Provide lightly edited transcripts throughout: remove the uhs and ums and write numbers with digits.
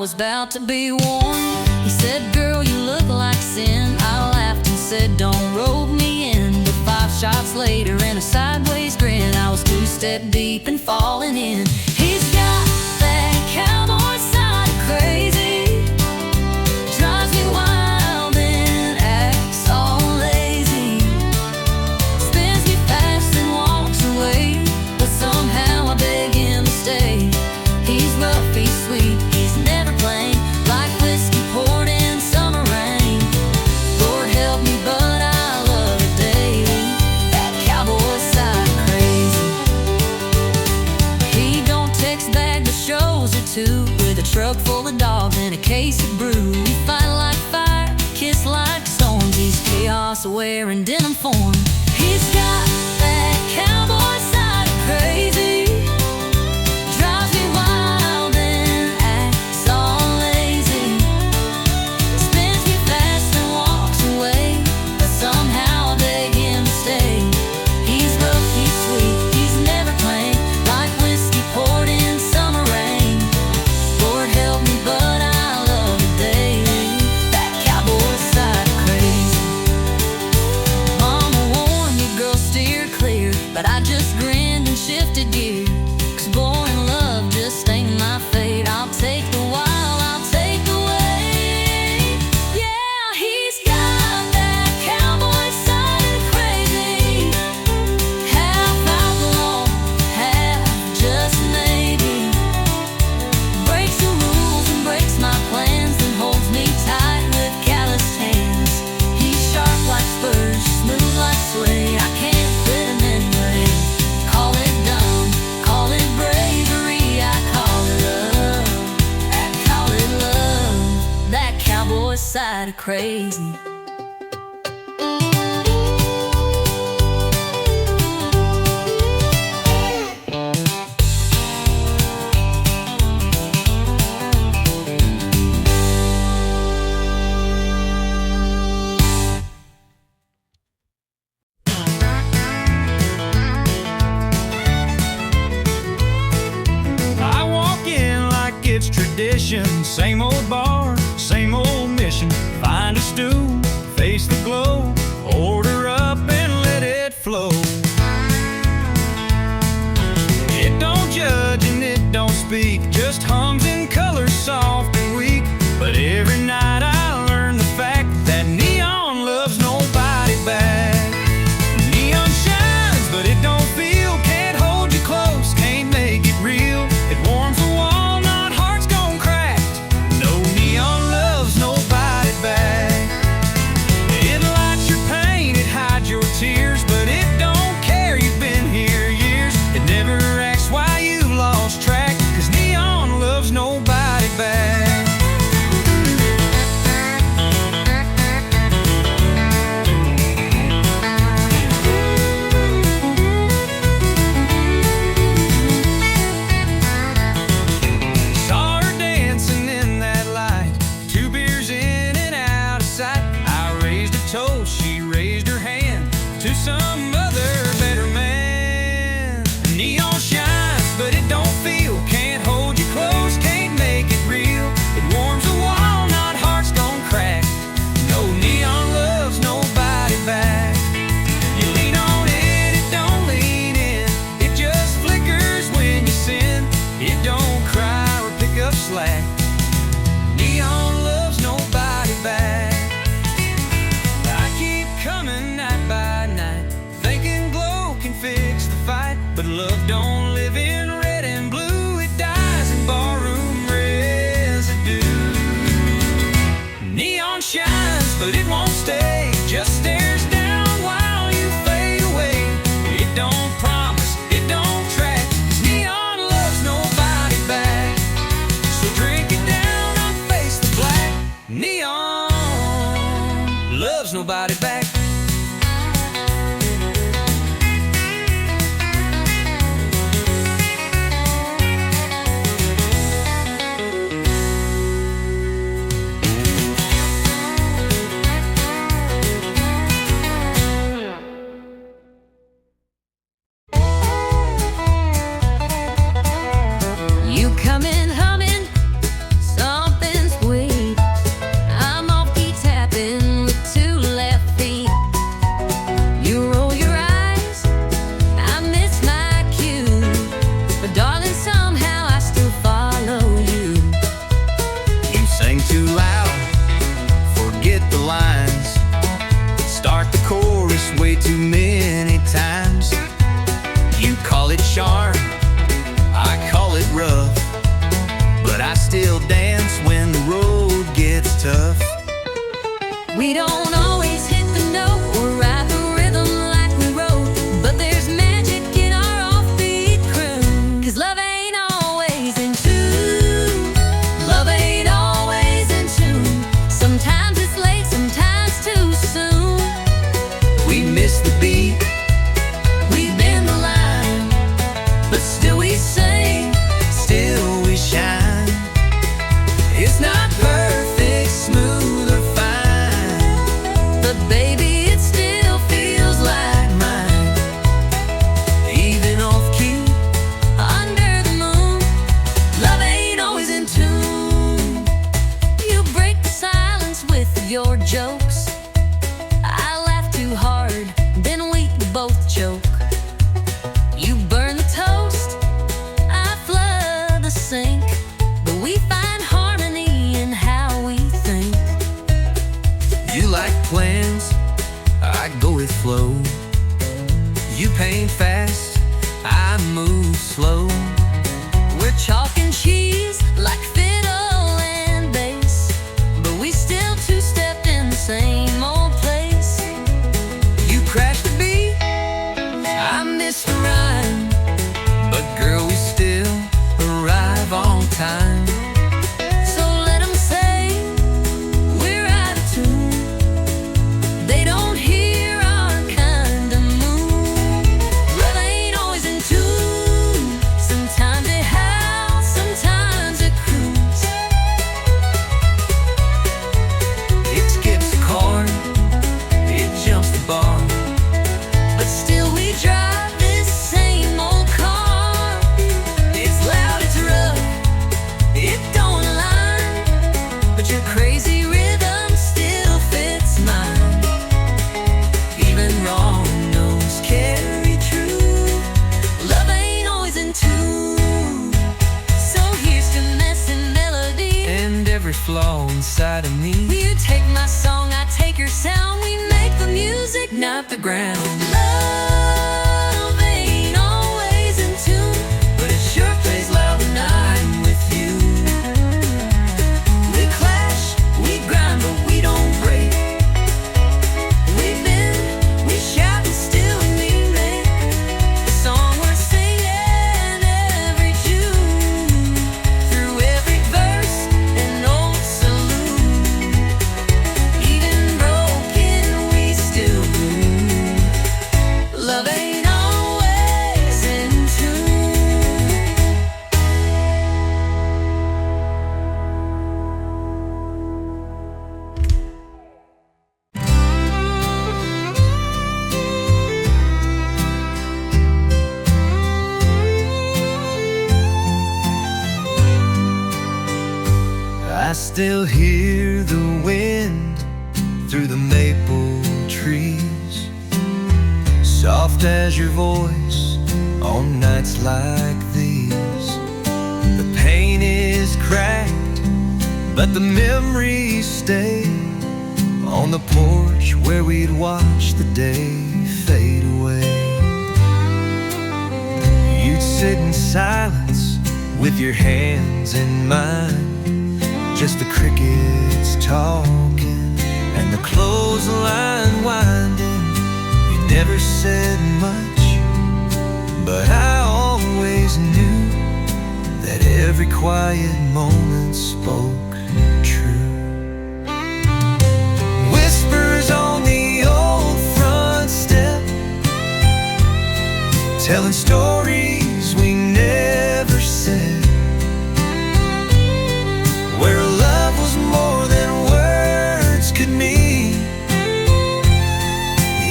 was about to be warned. He said, girl, you look like sin. I laughed and said, don't rope me in. But 5 shots later and a sideways grin, I was 2 step deep and falling in. He's got that cowboy side of crazy, drives me wild and acts all lazy, spins me fast and walks away, but somehow I beg him to stay. He's rough, he's sweet, he's never plain, like whiskey poured in summer rain. Lord help me, but I love it daily, that cowboy side crazy. He don't text back, but shows her too, with a truck full of dogs and a case of brew. We fight like fire, kiss like storms. He's chaos aware in denim form. He's got that cowboy side crazy, drives me wild and acts all lazy, spins me fast and walks away, but somehow I beg him to stay. He's rough, he's sweet, he's never plain, like whiskey poured in summer rain. Lord help me, but I love it daily, that cowboy side crazy. Mama warned me, girl, steer clear, but I just grinned and shifted gear, 'cause boring love just ain't my fate. I'll take the wild, I'll take the way. Yeah, he's got that cowboy side crazy, half outlaw, half just maybe, breaks the rules and breaks my plans, and holds me tight with calloused hands. He's sharp like spurs, smooth like suede, I can't fit him anyway. Call it dumb, call it bravery, I call it love, I call it love, that cowboy side of crazy. I walk in like it's tradition, same old bar, same old mission. Find a stool, face the glow, order up and let it flow. It don't judge and it don't speak, just hums in colors soft and weak. But every night I learn the fact that neon loves nobody back. Neon shines, but it don't feel, can't hold you close, can't make it real. It warms the wall, not hearts gone cracked. No, neon loves nobody back. It lights your pain, it hides your tears, but it don't care, you've been here years. It never asks why you lost track, 'cause neon loves nobody back. Saw her dancing in that light, 2 beers in and out of sight. I raised a toast, she raised her hand to some other better man. Neon shines, but it don't feel, can't hold you close, can't make it real. It warms the wall, not hearts gone cracked. No, neon loves nobody back. You lean on it, it don't lean in, it just flickers when you sin. It don't cry or pick up slack. Neon loves nobody back. I keep coming night by night, thinking glow can fix the fight. But love don't live in red and blue, it dies in barroom residue. Neon shines, but it won't stay, just stares down while you fade away. It don't promise, it don't track, 'cause neon loves nobody back. So drink it down and face the black. Neon loves nobody back. You come in humming, something dance when the road gets tough. We don't always hit the note or ride the rhythm like we wrote, but there's magic in our offbeat crew. 'Cause love ain't always in tune. Love ain't always in tune. Sometimes it's late, sometimes too soon. We miss the beat, We bend the line, but still we sing. still we shine. It's not perfect, smooth or fine, But baby, it still feels like mine. even off key. Under the moon, love ain't always in tune. You break the silence with your jokes. I laugh too hard, then we both choke. You burn the toast, I flood the sink, but we find harmony in how we think. You like plans, I go with flow. You paint fast, I move slow. We're chalk and cheese like fiddle and bass, but we still two-stepped in the same old place. You crash the beat, I miss the rhyme, but girl, we still arrive on time. So let 'em say we're out of tune. They don't hear our kind of moon. Love ain't always in tune. Sometimes it howls, sometimes it croons. It skips the chord, it jumps the bar. But still we drive this same old car. It's loud, it's rough, it don't align, but your crazy rhythm still fits mine. Even wrong notes carry true. Love ain't always in tune. So here's to messing melody. And every flaw inside of me. You take my song, I take your sound. We make the music, not the ground. Love ain't always in tune, But it sure plays loud when I'm with you. we clash, we grind, but we don't break. We bend, we shout, and still we make the song we're singing every June. Through every verse and old saloon, even broken, we still bloom. Love ain't always in tune. I still hear the wind through the maple trees, soft as your voice on nights like these. The paint is cracked, but the memories stay on the porch where we'd watch the day fade away. You'd sit in silence with your hands in mine, just the crickets talking and the clothesline winding. You never said much, but I always knew that every quiet moment spoke true. Whispers on the old front step, telling stories we never said, where love was more than words could mean.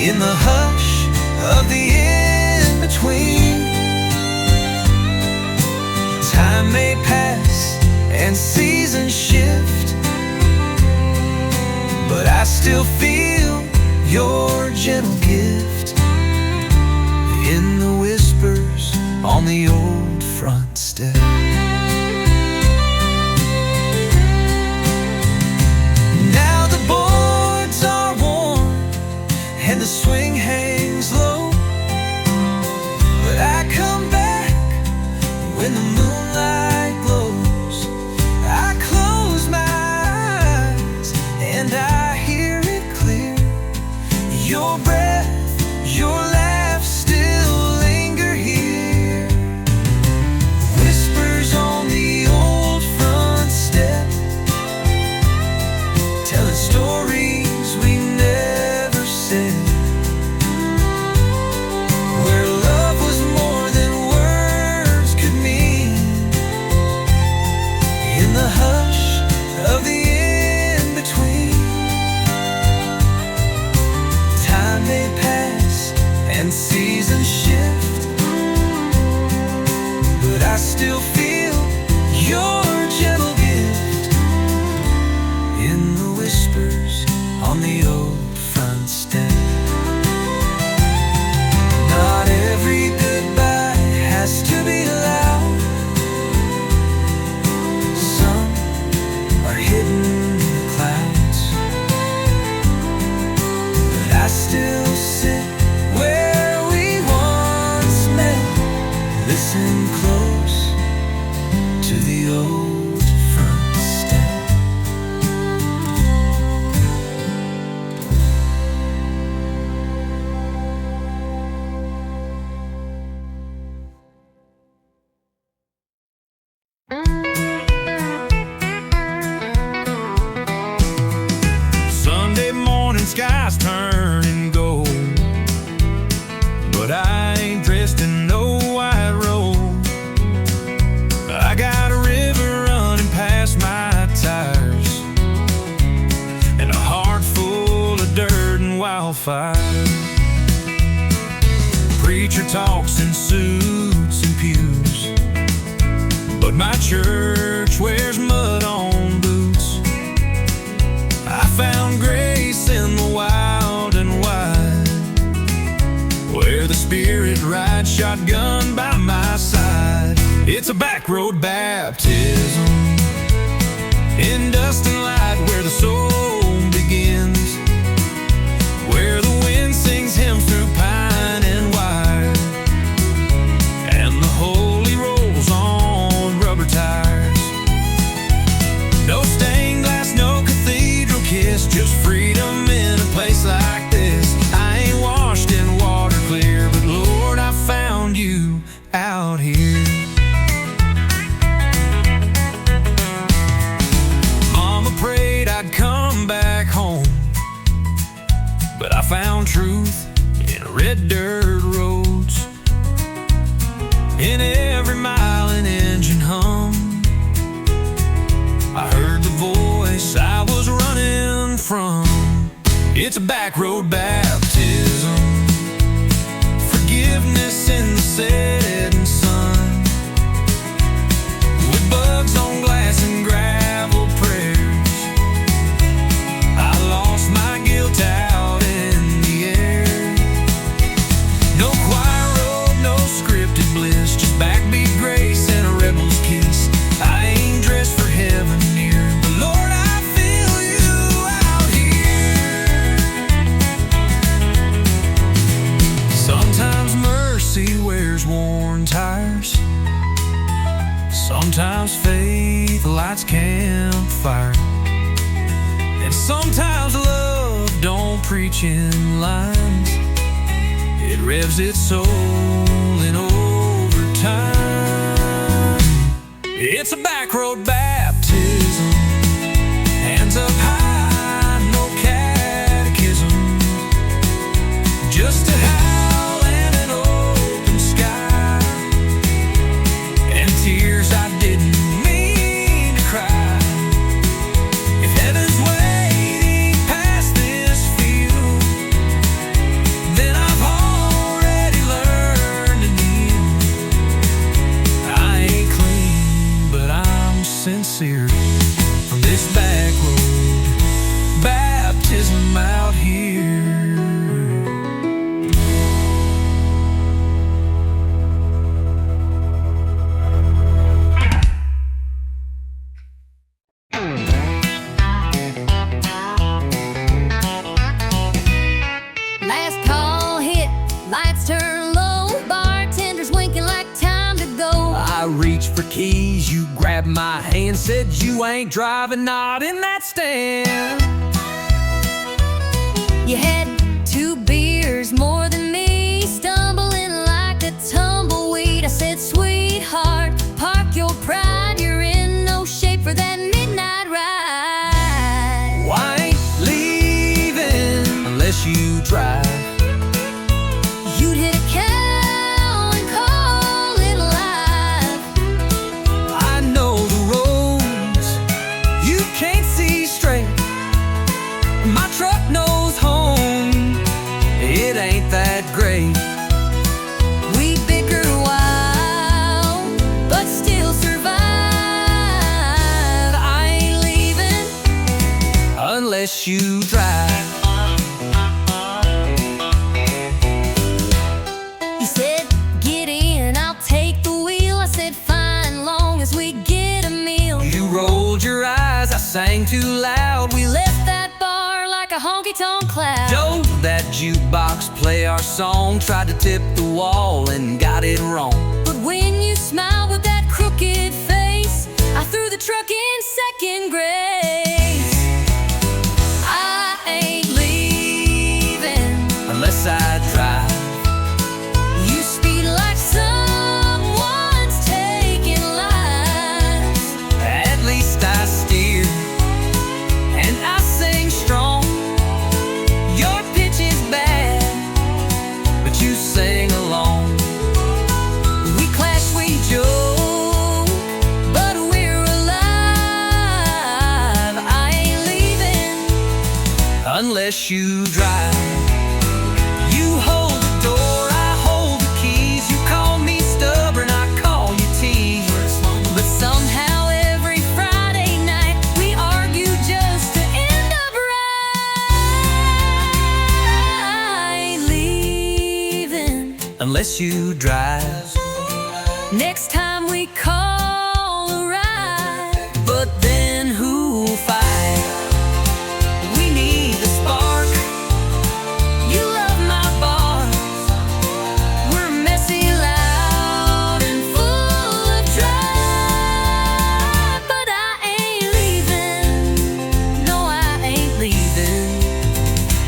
In the hush of the in-between, time may pass and seasons shift, but I still feel your gentle gift in the whispers on the old front step. Now the boards are warm and the swing hangs low, but I come back when the moonlight glows. I fire. Preacher talks in suits and pews, but my church wears mud on boots. I found grace in the wild and wide, where the Spirit rides shotgun by my side. It's a back road baptism in dust and light, where the soul begins, where the wind sings hymns through pine and wire, and the holy rolls on rubber tires. No stained glass, no cathedral kiss, just freedom in a place like this. I ain't washed in water clear, but Lord, I found you out here. Mama prayed I'd come back home, but I found truth in red dirt roads, in every mile an engine hum. I heard the voice I was running from. It's a back road baptism, forgiveness in the setting sun, with bugs on glass and gravel prayers. I lost my guilt out in the air. No choir robe, no scripted bliss, just backbeat grace and a rebel's kiss. I ain't dressed for heaven near, but Lord, I feel you out here. Sometimes mercy wears worn tires, sometimes faith lights campfire, and sometimes love don't preach in lines. It revs its soul in overtime. It's a back road baptism, hands up high, no catechism, just a howl and an open sky, and tears I didn't mean to cry. If heaven's waiting past this field, then I've already learned to kneel. I ain't clean, but I'm sincere, from this back road baptism out here. Last call hit, lights turn low, bartenders winking like time to go. I reached for keys, you grabbed my hand, said you ain't driving, not in that stand. You had 2 beers more than me, stumbling like a tumbleweed. I said, sweetheart, park your pride, you're in no shape for that midnight ride. Why ain't leaving unless you drive? You'd hit a cow and call it alive. I know the roads you can't see straight, my truck knows home, it ain't that great. We bicker a while, but still survive. I ain't leaving Unless you drive. You said, get in, I'll take the wheel. I said, fine, long as we get a meal. You rolled your eyes, I sang too loud. We left that bar like a honky-tonk cloud. Don't that jukebox play our song, tried to tip the wall and got it wrong. But when you smiled with that crooked face, I threw the truck in second grace. I ain't leaving Unless I drive. You speed like someone's taking lives. At least I steer and I sing strong. Your pitch is bad, but you sing along. We clash, we joke, but we're alive. I ain't leaving Unless you drive. unless you drive. Next time we call a ride, but then who'll fight? We need the spark. You love my bars. We're messy, loud, and full of drive. But I ain't leaving. No, I ain't leaving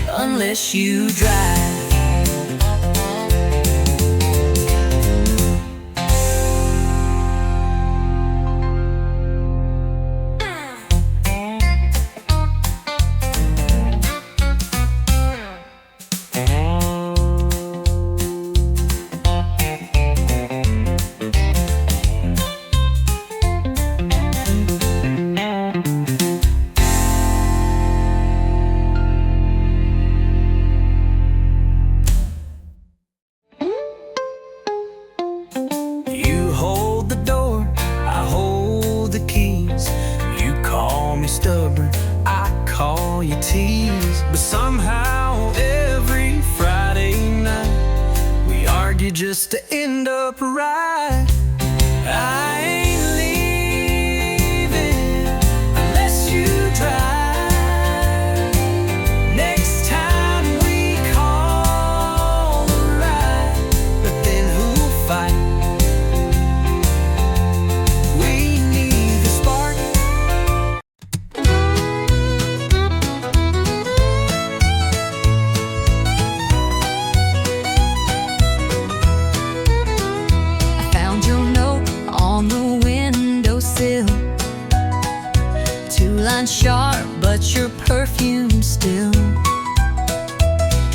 unless you drive. You hold the door, I hold the keys. You call me stubborn, I call you tease. But somehow every Friday night we argue just to end up right. I ain't leaving unless you drive. Next time we call a ride, but then who'll fight? We need the spark. I found your note on the windowsill. 2 lines sharp, but your perfume still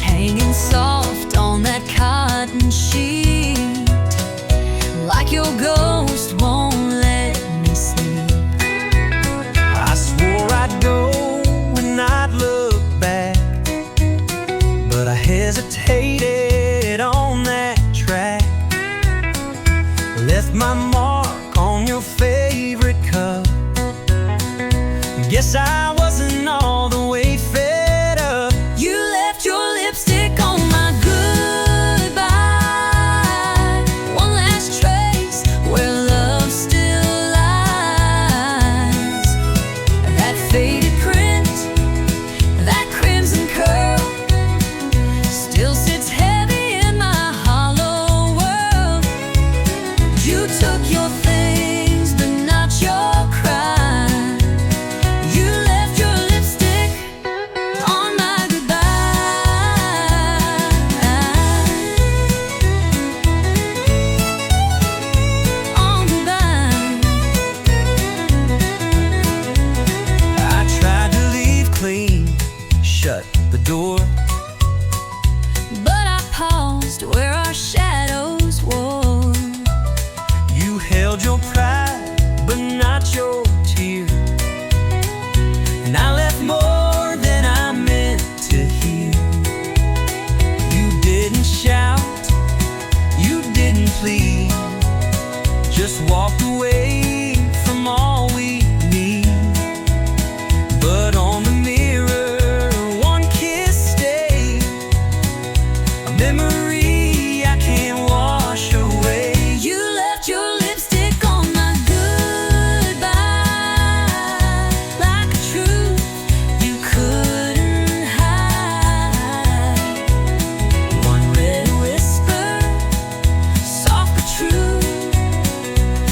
hanging soft on that cotton sheet. Like your ghost won't let me sleep. I swore I'd go and not look back, but I hesitated on that track. Left my mark on your favorite cup. Guess I wasn't all the way fed up. You left your lipstick on my goodbye. One last trace where love still lies. That faded print, that crimson curl, still sits heavy in my hollow world. You took your things, but not your cry. You left your lipstick on my goodbye. On goodbye. I tried to leave clean, shut the door. But I paused where our shadows wore. You held your pride, but not your tear. And I left more than I meant to hear. You didn't shout, you didn't plead, just walked away from all we need. But on the mirror, one kiss stayed, a memory I can't wash away. You left your lipstick on my goodbye. Like a truth you couldn't hide. One red whisper, soft but true,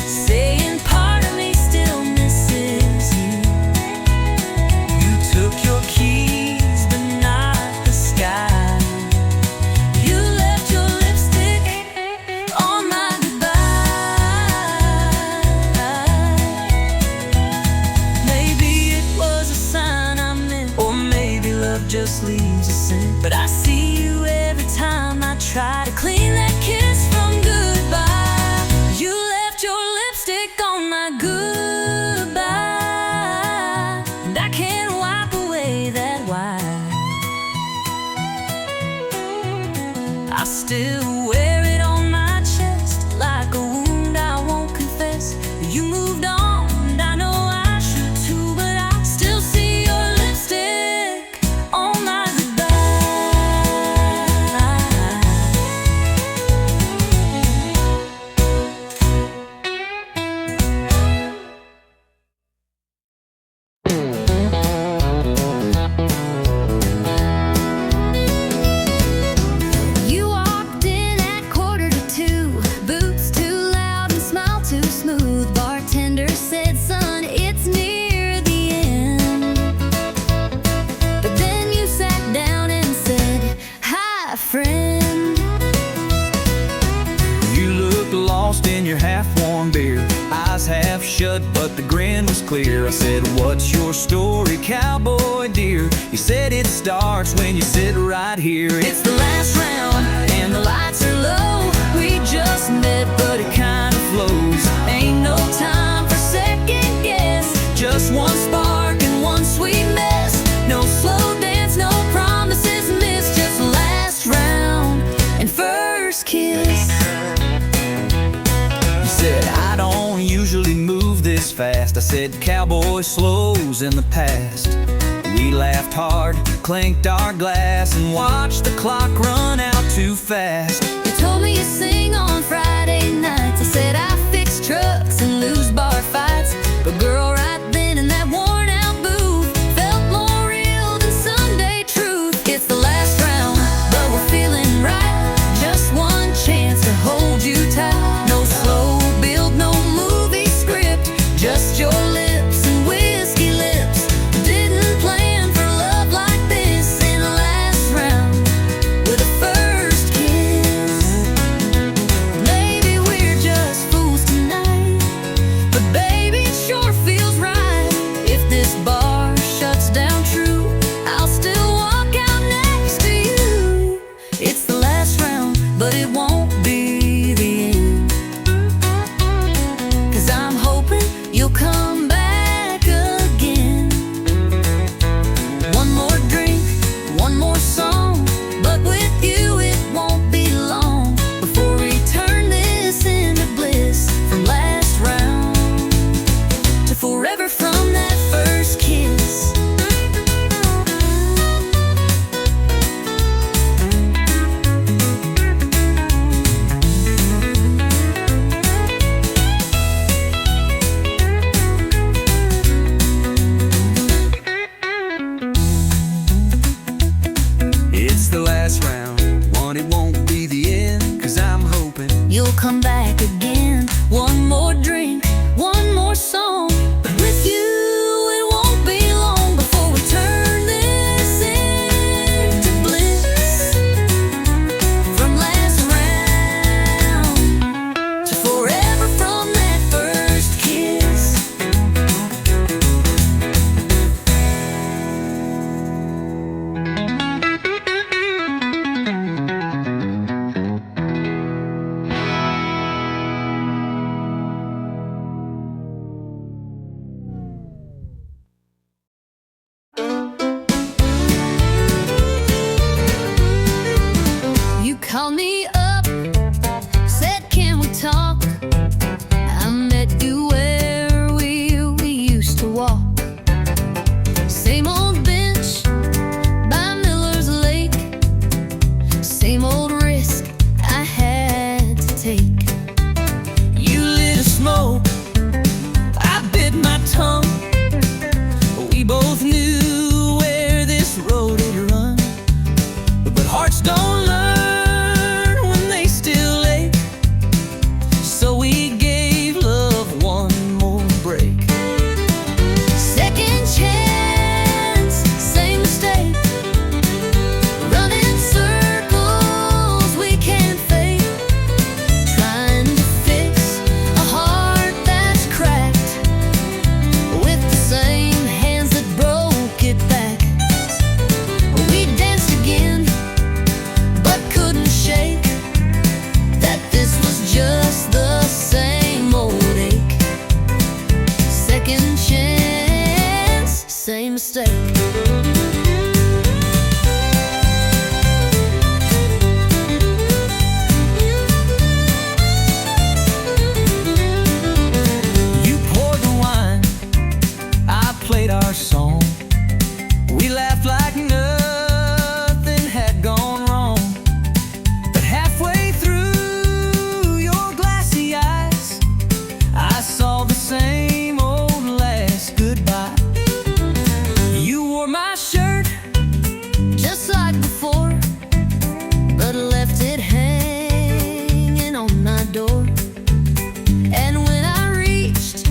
saying part of me still misses you. You took your keys, but not the sky. You left your lipstick on my goodbye. Maybe it was a sign I meant, Or maybe love just leaves a scent. but I see you every time I try to clean that kiss from goodbye. You left your lipstick on my goodbye, and I can't wipe away that white. I still wear it on my chest like a wound I won't confess. You moved on, and I know I should too, but I still see your lipstick on my goodbye. shut, but the grin was clear. I said, "What's your story, cowboy dear?" He said, "It starts when you sit right here." It's the last round and the lights are low. We just met, but it kind of flows. Ain't no time for second guess. Just one spark and one sweet mess. No slow dance, no promises missed. Just last round and first kiss. He said, "I don't usually move this fast." I said, "Cowboy slows in the past." We laughed hard, clinked our glass, and watched the clock run out too fast. You told me you sing on Friday nights. I said I fix trucks and lose bar fights. But girl, right then in that worn out booth, felt more real than Sunday truth. It's the last round, but we're feeling right. Just one chance to hold you tight. No slow build, no movie script. Just your lips and whiskey lips. Didn't plan for love like this. In the last round with a first kiss. Maybe we're just fools tonight, but baby, it sure feels right. If this bar shuts down true, I'll still walk out next to you. It's the last round, but it won't be the end. 'Cause I'm hoping you'll come back again. One more drink, one more song, but with you it won't be long before we turn this into bliss. From last round to forever from that first kiss. It's the last round, one, it won't be the end. 'Cause I'm hoping You'll come back again. One more drink, one more song, but with you it won't be long before we turn this into bliss. From last round to forever from that first kiss. You called me up, said can we talk? I met you where we used to walk. Same old bench by Miller's Lake. Same old risk I had to take. you lit a smoke, I bit my tongue. We both knew where this road had run, but hearts don't learn when they still ache. So we gave love one more break. Second chance, same mistake. Running circles we can't fake. Trying to fix a heart that's cracked with the same hands that broke it back. We danced again, but couldn't shake that this was just the same old ache. Second chance, same mistake. You poured the wine, I played our song. We laughed like nothing had gone wrong. But halfway through your glassy eyes, I saw the same old last goodbye. You wore my shirt, Just like before, but left it hanging on my door. And when I reached,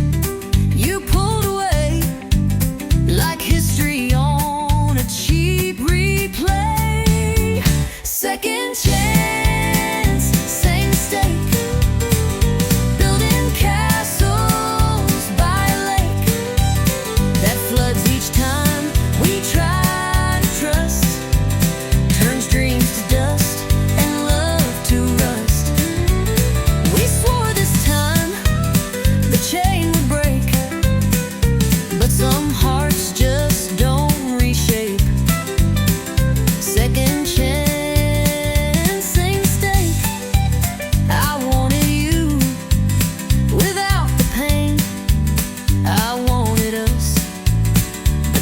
you pulled away like history on a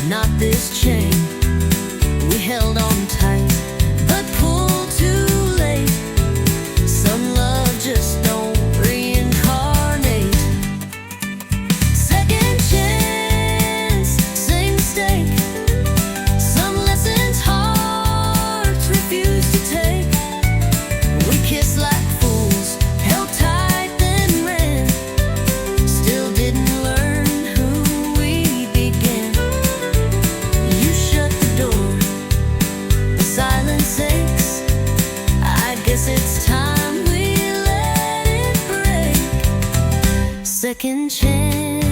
not this chain. We held on tight, but pulled too late. Some love just don't reincarnate. Second chance, same mistake. Some lessons hearts refuse to take. We kissed like fools, held tight then ran. Still didn't learn who we began. You shut the door, the silence aches. I guess it's time we let it break. Second chance,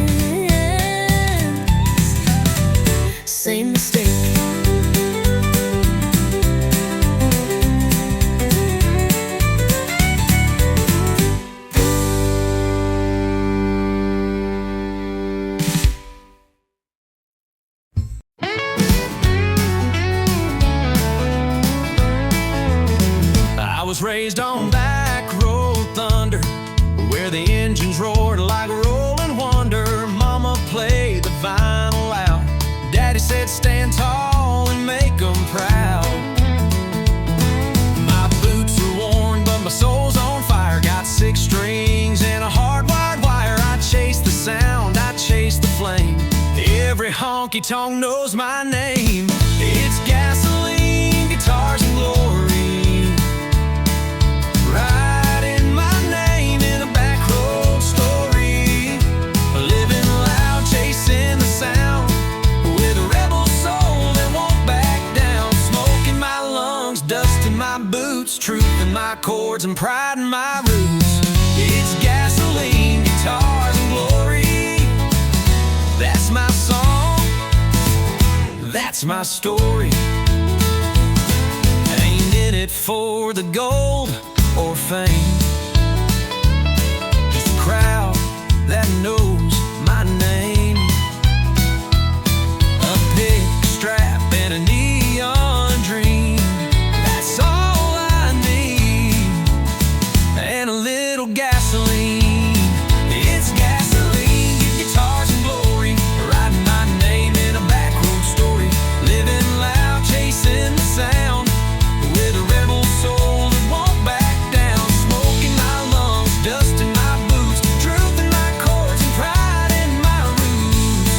same mistake. I was raised on back road thunder, where the engines roared like rolling wonder. Mama played the vinyl loud. Daddy said stand tall and make 'em proud. My boots are worn, but my soul's on fire. Got 6 strings and a hardwired wire. I chase the sound, I chase the flame. Every honky-tonk knows my name. It's gasoline, guitars, and glory. Writing my name in a back road story. Living loud, chasing the sound, with a rebel soul that won't back down. Smoke in my lungs, dust in my boots, truth in my chords, and pride in my roots. It's gasoline, guitars, and glory. That's my song, that's my story. Ain't in it for the gold or fame, just a crowd that knows my name. A big strap and a neon dream, that's all I need. And a little gasoline. It's gasoline, guitars and glory. Writing my name in a back road story. Living loud, chasing the sound, with a rebel soul that won't back down. Smoke in my lungs, dust in my boots, truth in my chords, and pride in my roots.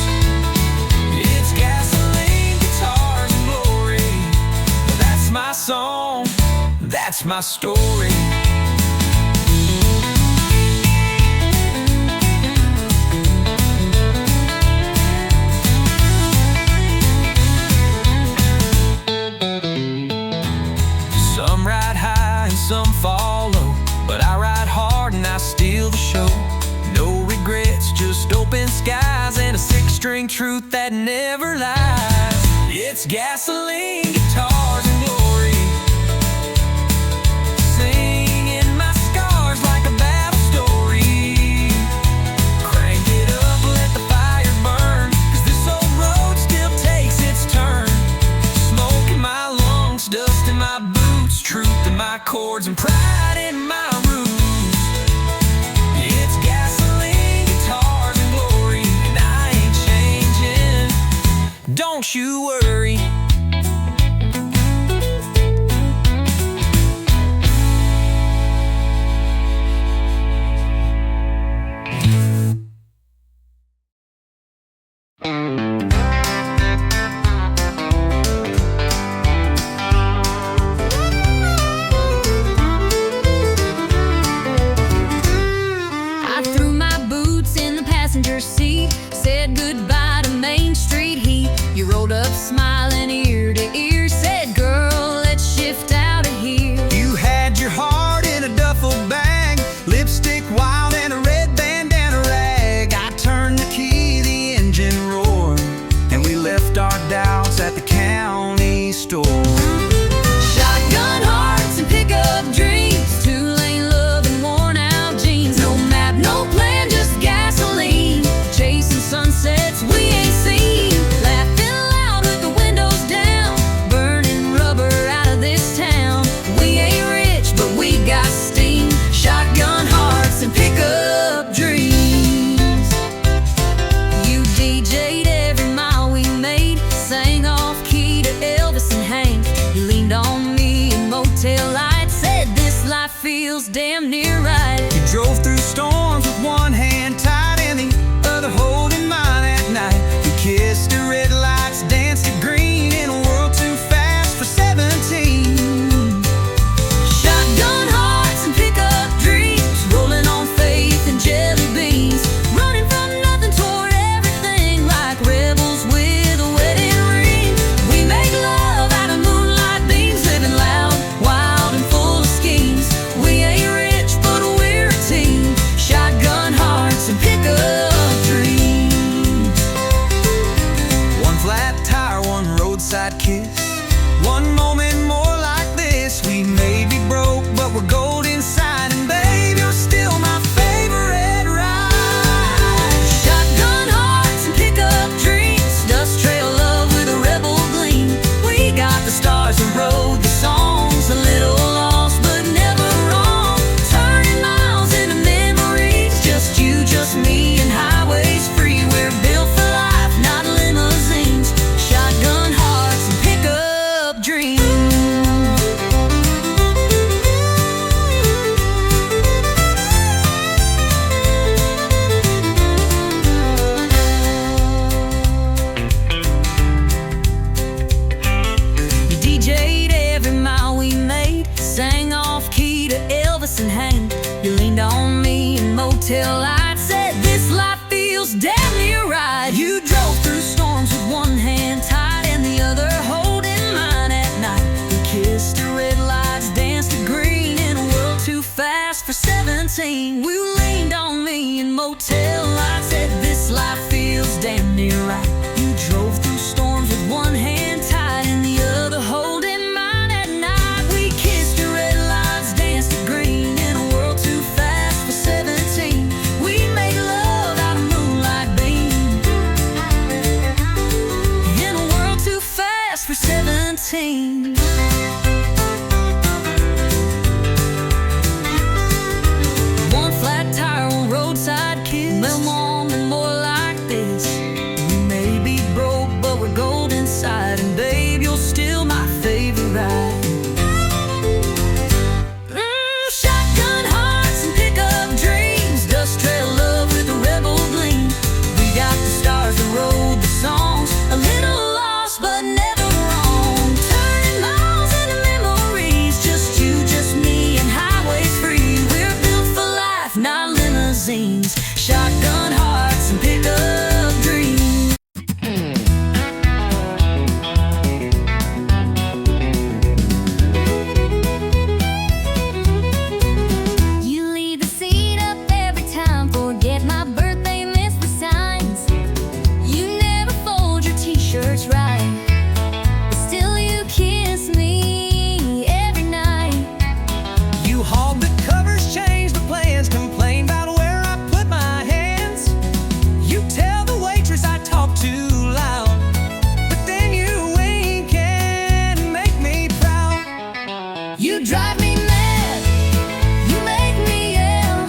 It's gasoline, guitars, and glory. That's my song, that's my story. Some ride high and some follow, but I ride hard and I steal the show. No regrets, just open skies and a 6-string truth that never lies. It's gasoline, guitars, and glory. Singing my scars like a battle story. Crank it up, let the fire burn, 'cause this old road still takes its turn. Smoke in my lungs, dust in my boots, truth in my chords, and pride in my roots. It's gasoline, guitars, and glory, and I ain't changing, don't you worry. I threw my boots in the passenger seat, said goodbye to Main Street heat. You rolled up smiling ear to ear, said, girl, let's shift out of here. You had your heart in a duffel bag, lipstick wild and a red bandana rag. I turned the key, the engine roared, and we left our doubts at the county store. Shotgun hearts and pickup dreams, 2-lane love and worn out jeans. No map, no plan, just gasoline, chasing sunsets we ain't seen. Laughing loud with the wind damn near right. You drove through storms with one hand tied and the other holding mine at night. We kissed the red lights, danced to green in a world too fast for 17. Shotgun hearts and pickup dreams, rolling on faith and jelly beans, running from nothing toward everything like rebels with a wedding ring. We make love out of moonlight beams, living loud, wild, and full of schemes. We ain't rich, but we're a team. Shotgun hearts and pickup dreams. One flat tire, one roadside kiss, one moment more like this. We may be broke, but we're gold inside, and babe, you're still my favorite ride. Shotgun hearts and pickup dreams, dust trail love with a rebel gleam. We got the stars and rode the songs, a little lost but never wrong. Turning miles into memories, just you, just me, and highways free. We're built for life, not limousines. Shotgun hearts and pickup dreams. We DJ'd every mile we made, sang off key to Elvis and Hank. You leaned on me in motel lights, said this life feels damn near right. You drove through storms with one hand tied and the other holding mine at night. We kissed the red lights, danced to green in a world too fast for 17. You leaned on me in motel lights, said this life feels damn near right. You drove through storms with one hand tied and the other holding mine at night. We kissed the red lights, danced to green in a world too fast for 17. We made love out of moonlight beam in a world too fast for 17. One flat tire, one roadside kiss, no moment more like this. We may be broke, but we're gold inside, and babe, you're still my favorite ride. Shotgun hearts and pickup dreams, dust trail love with a rebel gleam. We got the stars that rode the songs, a little lost but never wrong. Turning miles into memories, just you, just me, and highways free. We're built for life, not limousines. Shotgun hearts and pickup dreams. You leave the seat up every time, forget my birthday, miss the signs. You never fold your t-shirts right, but still you kiss me every night. You hauled the covers, changed the plans, complained about where I put my hands. You tell the waitress I talk too loud, but then you wink and make me proud. You drive me mad, you make me yell,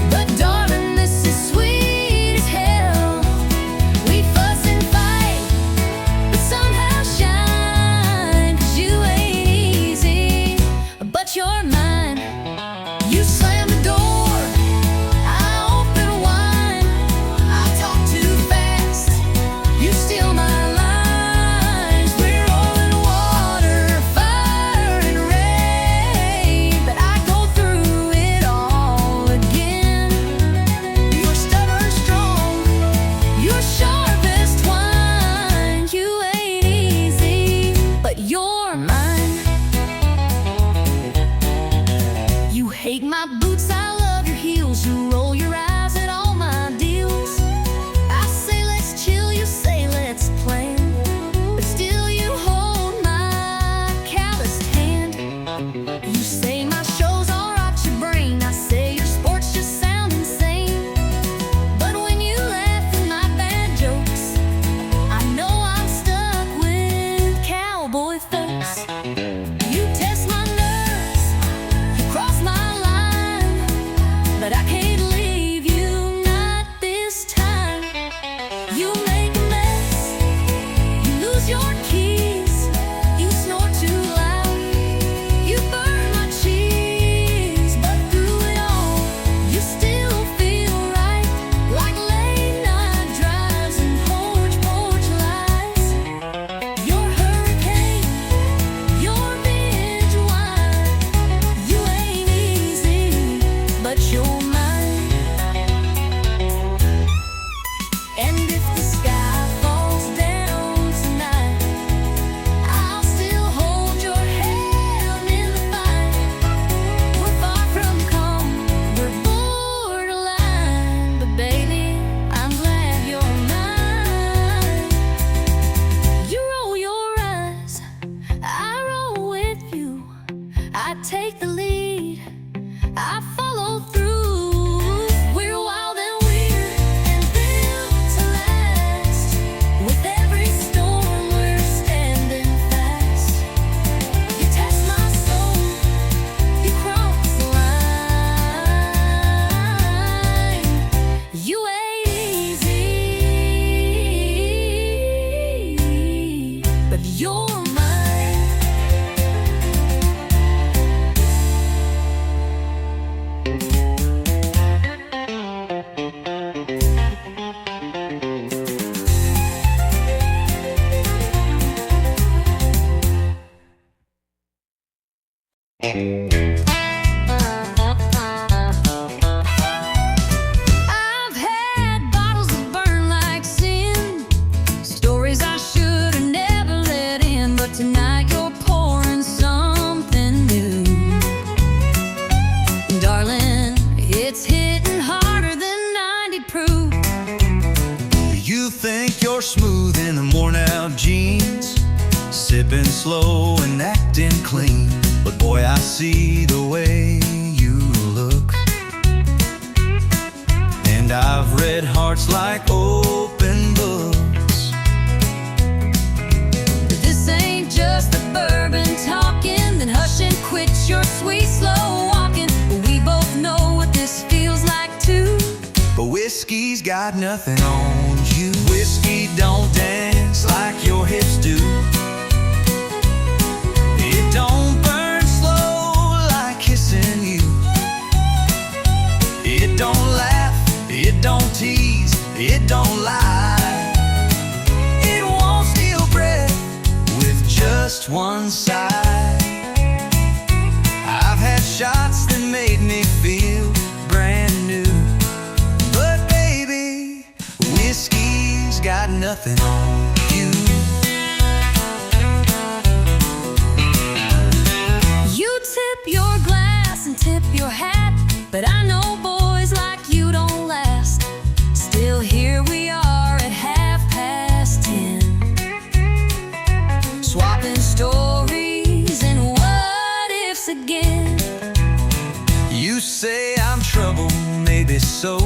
but darling, this is sweet as hell. We fuss and fight, You're mine. I've had bottles that burn like sin, stories I should have never let in, but tonight you're pouring something new. Darling, it's hitting harder than 90 proof. You think you're smooth in the worn out jeans, sipping slow and acting clean, but boy, I see the way you look. And I've read hearts like open books. If this ain't just the bourbon talking, then hush and quit your sweet slow walking. We both know what this feels like too. But whiskey's got nothing on you. Whiskey don't dance like your hips do. It don't burn slow like kissing you. It don't laugh, it don't tease, it don't lie. It won't steal breath with just one sigh. I've had shots that made me feel brand new, but baby, whiskey's got nothing on you. You tip your glass and tip your hat, but I know boys like you don't last. Still here we are at 10:30, swapping stories and what ifs again. You say I'm trouble, maybe so,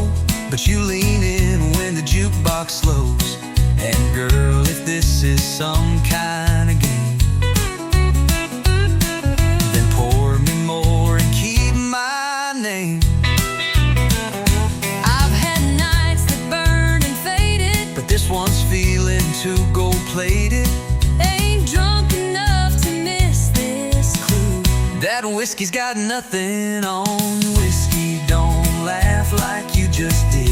but you lean in when the jukebox slows. And girl, if this is some kind of game, then pour me more and keep my name. I've had nights that burned and faded, But this one's feeling too gold-plated. ain't drunk enough to miss this clue. That whiskey's got nothing on. Whiskey don't laugh like you just did.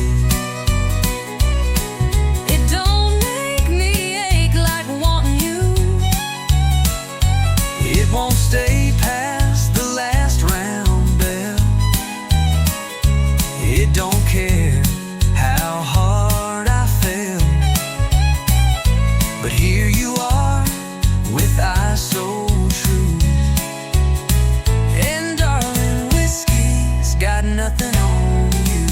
It don't make me ache like wanting you. It won't stay past the last round bell. It don't care how hard I fell. But here you are with eyes so true. And darling, whiskey's got nothing on you.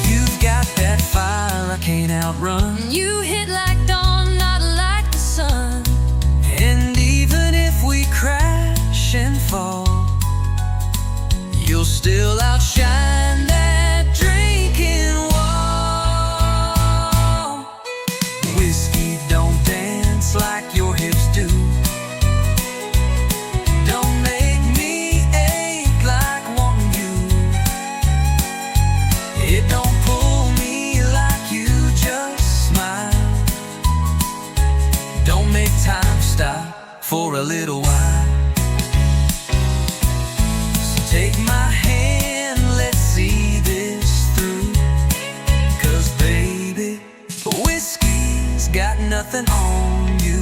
You've got that fire I can't outrun. You hit like dawn, not like the sun. And even if we crash and fall, you'll still outshine that drinking wall. Whiskey don't dance like your hips do. Don't make me ache like wanting you. It don't pull me like you just smile. Don't make time stop for a little while. So take my hand, let's see this through. 'Cause baby, whiskey's got nothing on you.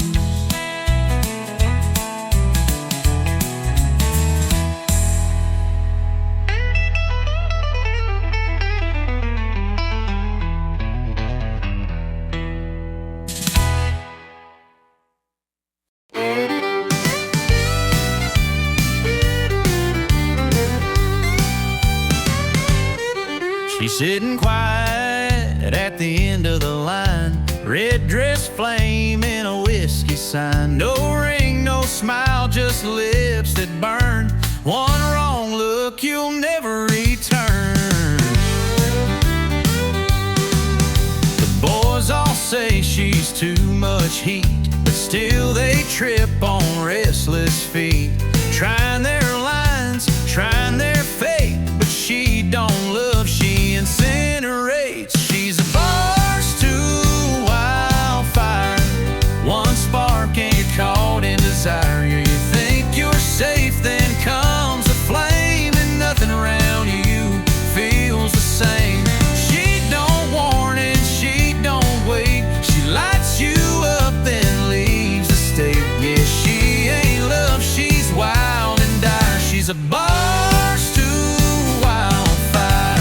She's sitting quiet at the end of the line, red dress flame in a whiskey sign. No ring, no smile, just lips that burn. One wrong look, you'll never return. The boys all say she's too much heat, but still they trip on restless feet, trying their lines, trying their fate. But she don't love, she incinerates. She's a barstool wildfire, once desire. Yeah, you think you're safe, then comes a flame, and nothing around you feels the same. She don't warn and she don't wait. She lights you up and leaves the state. Yeah, she ain't love, she's wild and dire. She's a bar stool wildfire.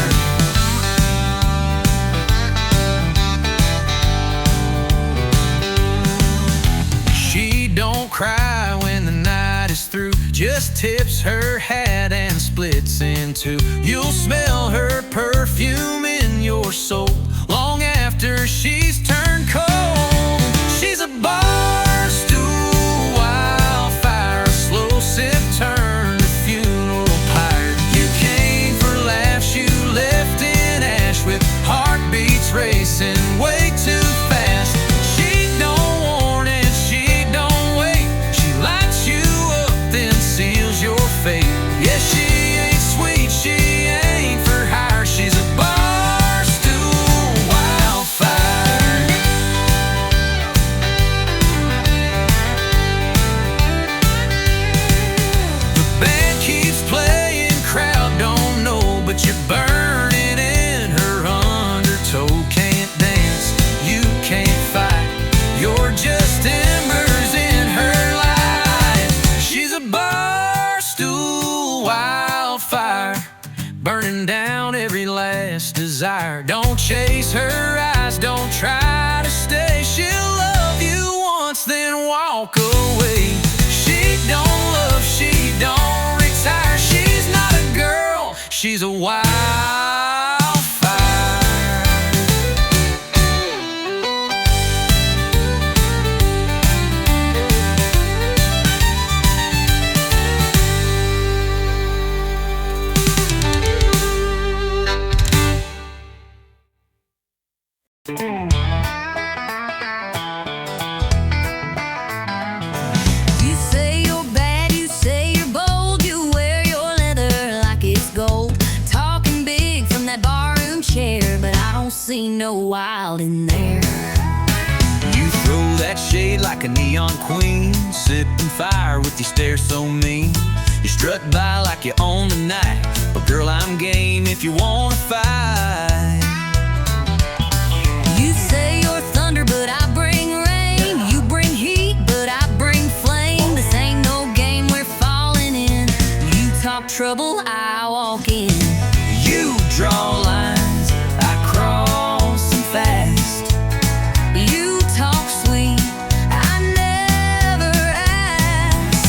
She don't cry when the night is through, just tips her hat and splits in two. You'll smell her perfume in your soul long after she's turned cold. She's a bar stool wildfire, a slow sip turn to funeral pyre. You came for laughs, you left in ash with heartbeats racing way too fast. She don't warn and she don't wait. She lights you up, then seals your fate. Yeah, she ain't sweet, she ain't for hire. She's a bar stool wildfire. The band keeps playing, crowd don't know, but you're burning in her undertow. Can't dance, you can't fight, you're just embers in her life. She's a bar stool wildfire, burning down every last desire. Don't chase her eyes, don't try to stay. She'll love you once, then walk away. She don't love, she don't retire. She's not a girl, she's a wildfire. You say you're bad, you say you're bold, you wear your leather like it's gold. Talking big from that barroom chair, but I don't see no wild in there. You throw that shade like a neon queen, sipping fire with your stare so mean. You strut by like you own the night, but girl, I'm game if you wanna fight. You say you're thunder, but I bring rain. You bring heat, but I bring flame. This ain't no game we're falling in. You talk trouble, I walk in. You draw lines, I cross them fast. You talk sweet, I never asked.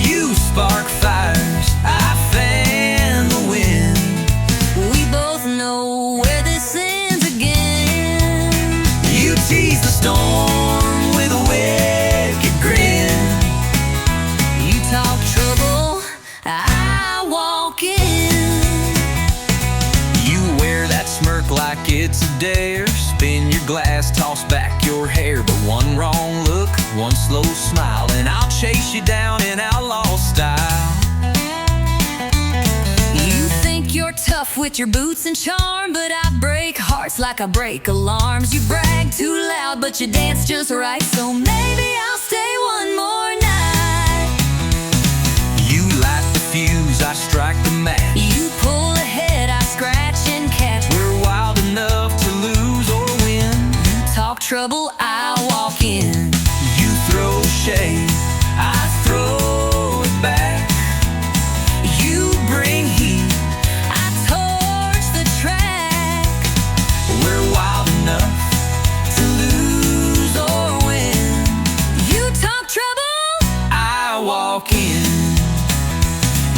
You spark fires, I fan the wind. We both know where this ends again. You tease the storm with a wicked grin. You talk trouble, I walk in. You wear that smirk like it's a dare. Spin your glass, toss back your hair. But one wrong look, one slow smile, and I'll chase you down in outlaw style. You think you're tough with your boots and charm, but I break hearts like I break alarms. You brag too loud, but you dance just right, so maybe I'll stay one more night. You light the fuse, I strike the match. You pull ahead, I scratch and catch. We're wild enough to lose or win. You talk trouble, I walk in. You throw shade, I throw it back. You bring heat, I torch the track. We're wild enough to lose or win. You talk trouble, I walk in.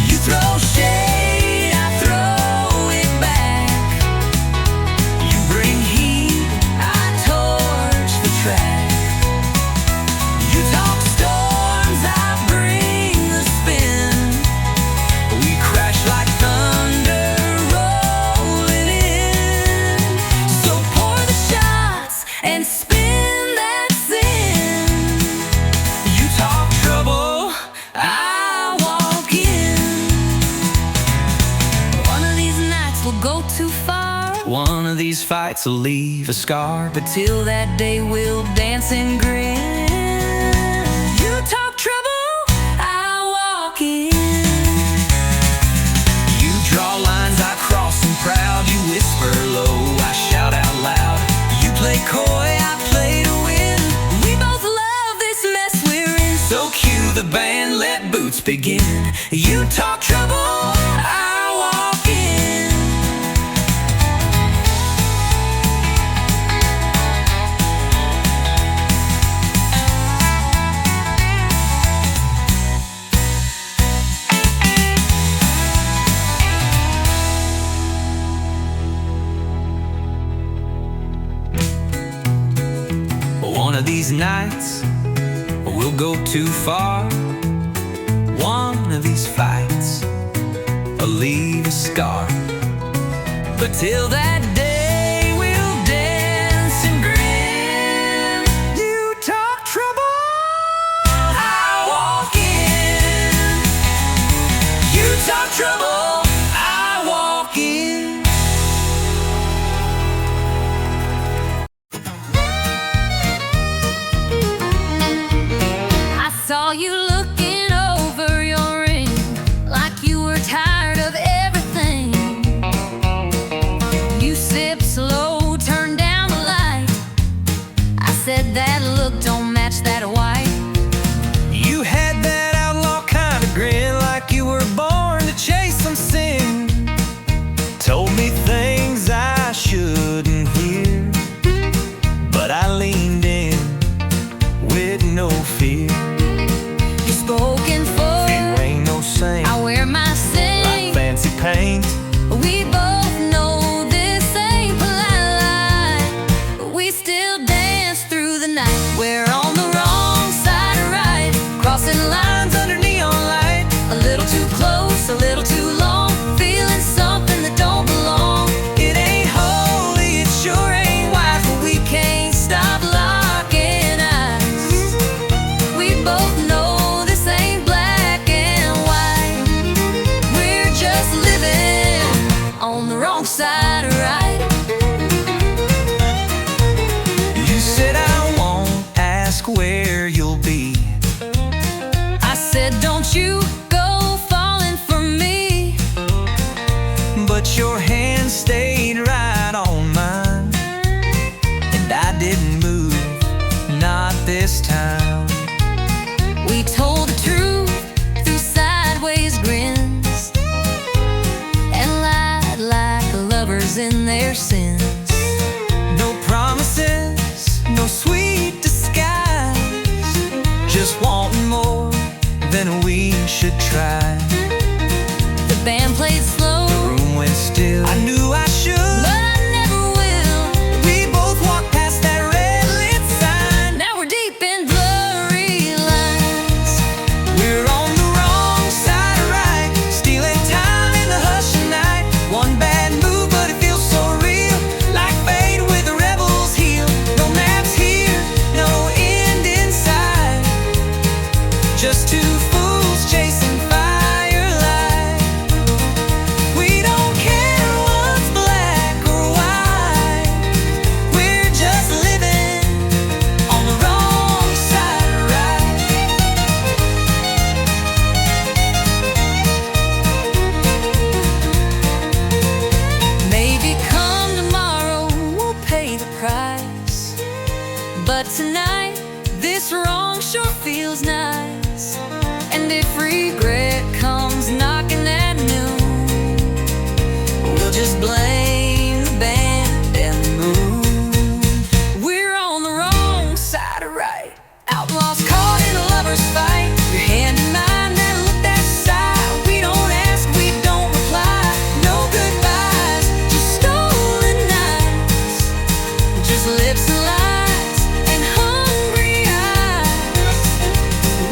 You throw shade, I throw it back. You bring heat, I torch the track. You talk storms, I bring the spin. We crash like thunder rolling in. so pour the shots and spin that sin. You talk trouble, I walk in. One of these nights we'll go too far. one of these fights will leave a scar. But But till that day we'll dance and grin. You talk trouble, let's begin. You talk trouble, I walk in. One of these nights we'll go too far. One of these fights will leave a scar. But till that day we'll dance and grin. You talk trouble, I walk in. You talk trouble, I walk in. Saw you looking over your ring like you were tired of everything. You sipped slow, turned down the light. I said that look don't match that white. You had that outlaw kind of grin, like you were born to chase some sin. Told me things I shouldn't hear, but I leaned in with no fear. Spoken for, Fear ain't no saint. I wear my sing like fancy paint. We both know this ain't polite lie, but we still dance through the night. We're on the wrong side of right, crossing lines under neon light. A little too close, a little too long, feeling something that don't belong. It ain't holy, it sure ain't wise, But we can't stop locking eyes. We both know side right. You said I won't ask where you'll be. I said don't you go falling for me. But your hand stayed right on mine, and I didn't move, not this time. We told the truth through sideways grins and lied like lovers in their sins. No promises, no sweet disguise, just wanting more than we should try. The band played slow, The room went still. I knew I should, but I never will. We both walked past that red lit sign. Now we're deep in blurry lines. We're on the wrong side of right, stealing time in the hush of night. One bad move, but it feels so real, like fate with the rebel's heel. No maps here, no end in sight, just two fools chasing firelight. We don't care what's black or white, we're just living on the wrong side of right. Maybe come tomorrow we'll pay the price, but tonight this wrong sure feels nice. And if regret comes knocking at noon, we'll just blame the band and the moon. We're on the wrong side of right, outlaws caught in a lover's fight. Your hand in mine, that look, that sigh. We don't ask, we don't reply. No goodbyes, just stolen nights, just lips and lies and hungry eyes.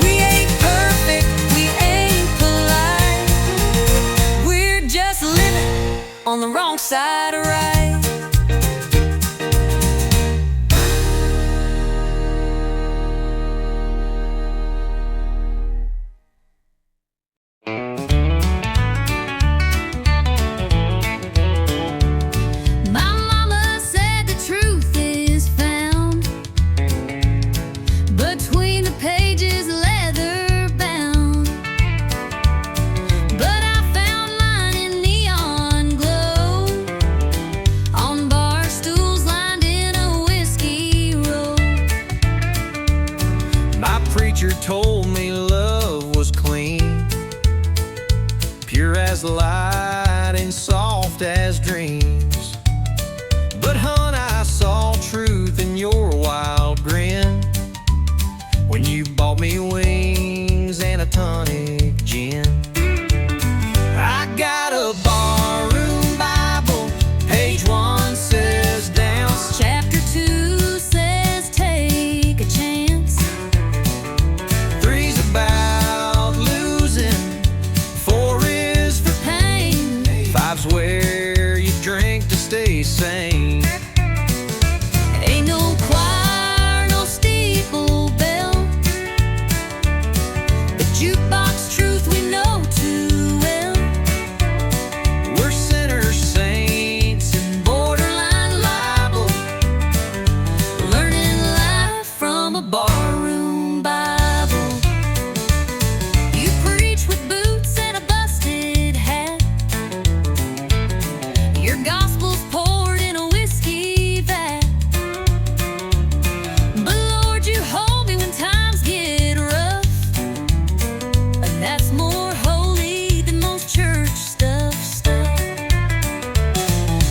We ain't perfect, we ain't polite, we're just living on the wrong side of right. My mama said the truth is found between the pages, leather bound. But I found mine in neon glow, on bar stools lined in a whiskey roll. My preacher told me love was clean, as light and soft as dreams. But hon, I saw truth in your wild grin when you bought me wings and a tonic gin. I got a barroom Bible, page 1 says dance, Chapter 2 says take a chance. 3's about losing, 4 is for Pain, 5's where you drink to stay sane. ain't no choir, no steeple bell, the jukebox truth we know too well. We're sinners, saints, and Borderline libel, learning life from a barroom Bible. You preach with boots and a busted hat, your gospel's poured in a whiskey vat. But Lord, you hold me when times get rough, and that's more holy than most church stuff.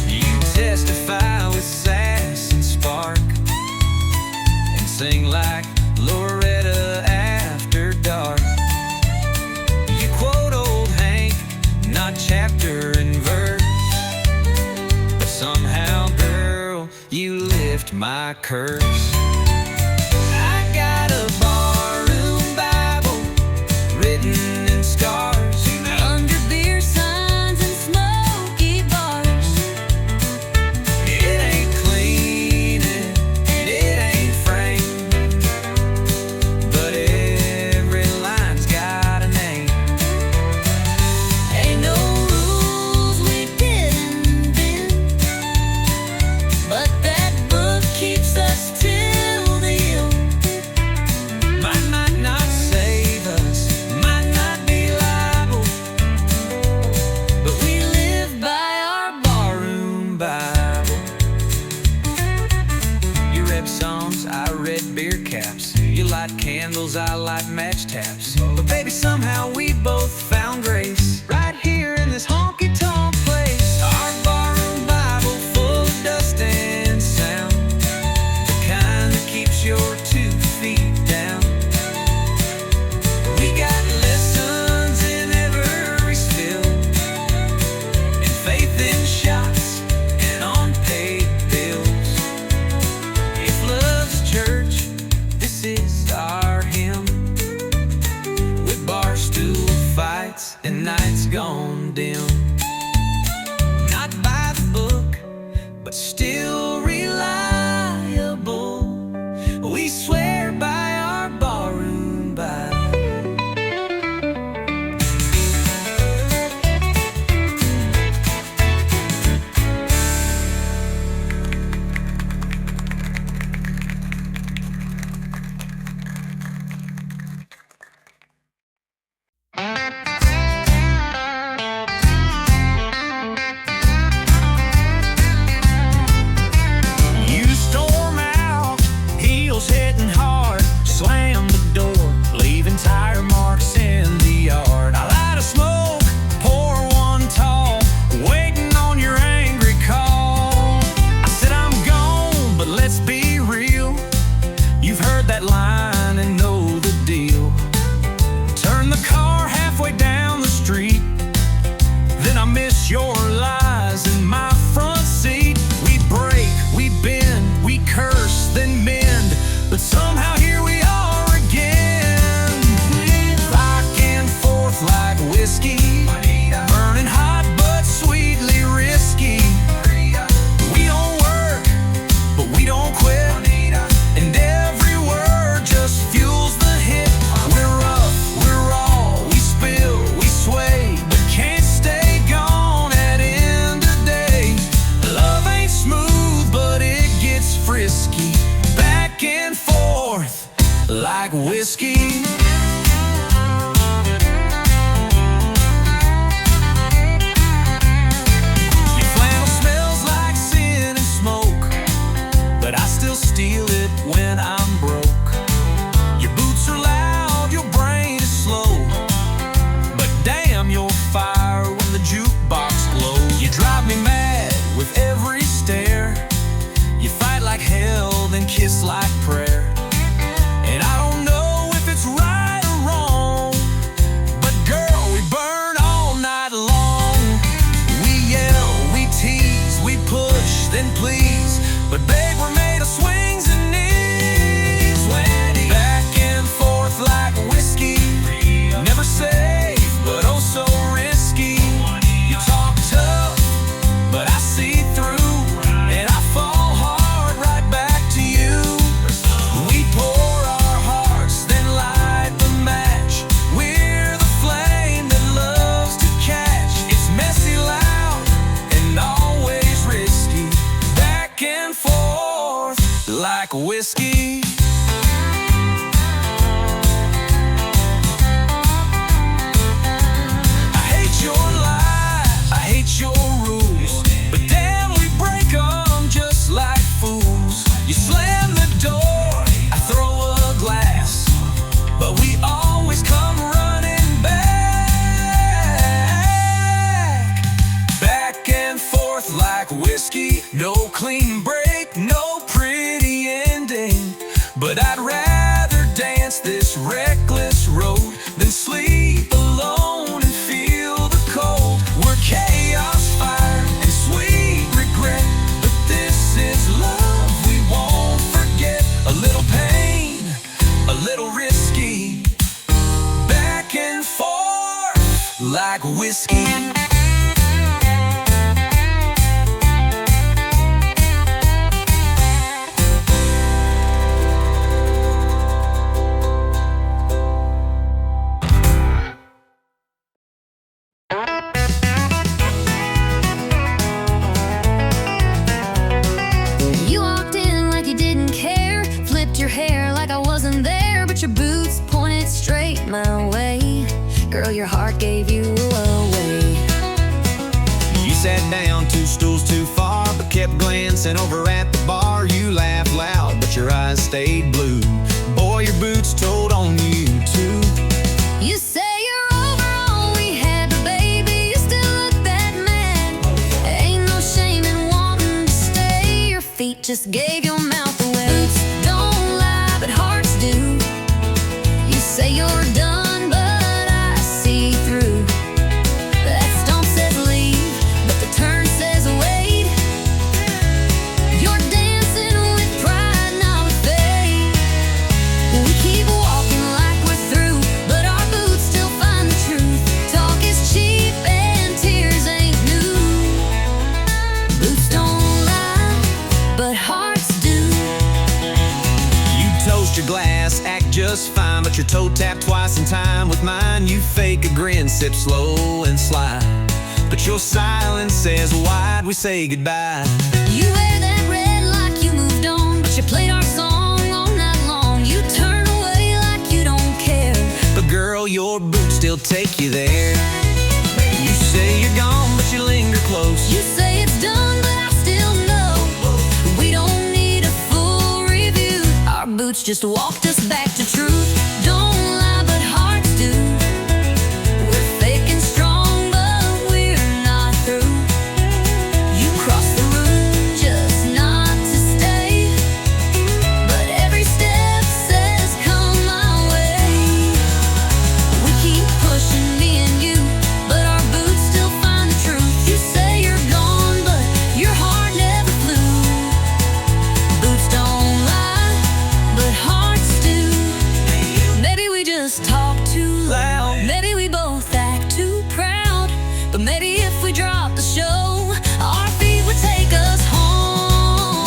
you testify with sass and spark, and sing like Loretta after dark. You quote old Hank, not chapter and verse, but somehow, girl, you lift my curse. I got a barroom Bible written in scars, Under beer signs and smoky bars, it ain't clean and it ain't framed, but every line's got a name. ain't no rules we didn't bend, but that book keeps us till the end. Might not save us, might not be liable, but we live by our barroom Bible. You rap songs, I read beer caps. You light candles, I light match taps. But baby, somehow we both found grace right here in this honky-tonk place. Our barroom Bible full of dust and sound, the kind that keeps your 2 feet down. We got lessons in every spill, and faith in shots and unpaid bills. If love's church, this is our hymn, with bar stool fights and nights gone dim. Not by the book, but still reliable. We swear by our barroom Bible. You storm out, heels hitting hard, slam the door, leaving tire marks in the yard. I light a smoke, pour one tall, waiting on your angry call. I said I'm gone, but let's be real. You've heard that line and know the deal. Turn the car halfway down the street, then I miss your lies in my front seat. We break, we bend, we curse, then mend, but somehow here we are again. Back and forth like whiskey, burning hot but sweetly risky. We don't work, but we don't quit, and every word just fuels the hit. We're rough, we're raw, we spill, we sway, but can't stay gone at end of day. Love ain't smooth, but it gets frisky, back and forth like whiskey. Your flannel smells like sin and smoke, but I still steal it when I'm broke. Your boots are loud, your brain is slow, but damn, you're fire when the just like prayer. And I don't know if it's right or wrong, but girl, we burn all night long. We yell, we tease, we push, then please, but babe, we're made of swings and knees. Back and forth like whiskey, never safe, but oh so risky. You talk tough, but I see through, and I fall hard right back to you. We pour our hearts, then light the match. We're the flame that loves to catch. It's messy, loud, and always risky. Back and forth like whiskey. I hate your lie, I hate your rules, but damn, we break 'em just like fools. You slam the door, I throw a glass, but we always come running back. Back and forth like whiskey, no clean break, no pretty ending, but I'd rather dance this reckless road than sleep alone and feel the cold. We're chaos, fire, and sweet regret, but this is love we won't forget. A little pain, a little risky, back and forth like whiskey. You walked in like you didn't care, flipped your hair like I wasn't there, but your boots pointed straight my way. Girl, your heart gave you away. You sat down 2 stools too far, but kept glancing over at the bar. You laughed loud, but your eyes stayed blue. Boy, your boots told on you too. You say you're over all we had, but baby, you still look that mad. Ain't no shame in wanting to stay. Your feet just gave your mouth away. Boots don't lie, but hearts do. You say you're done, but I see through. That stomp says leave, but the turn says wait. You're dancing with pride, not with faith. We keep walking like we're through, but our boots still find the truth. Talk is cheap and tears ain't new. Boots don't lie, but hearts do. You toast your glass, act just fine, but your toe tapped twice in time with mine. You fake a grin, sip slow and sly, but your silence says, why'd we say goodbye? You wear that red like you moved on, but you played our song all night long. You turn away like you don't care, But girl, your boots still take you there. You say you're gone, but you linger close. you say it's done, but I still know. We don't need a full review. Our boots just walked us back to truth. Don't lie, but hearts do. We're fake and strong, but we're not through. You cross the room just not to stay, but every step says come my way. We keep pushing, me and you, but our boots still find the truth. You say you're gone, but your heart never flew. Boots don't lie, but hearts do. Maybe we just talk too loud. Maybe we both act too proud. But maybe if we drop the show, our feet would take us home.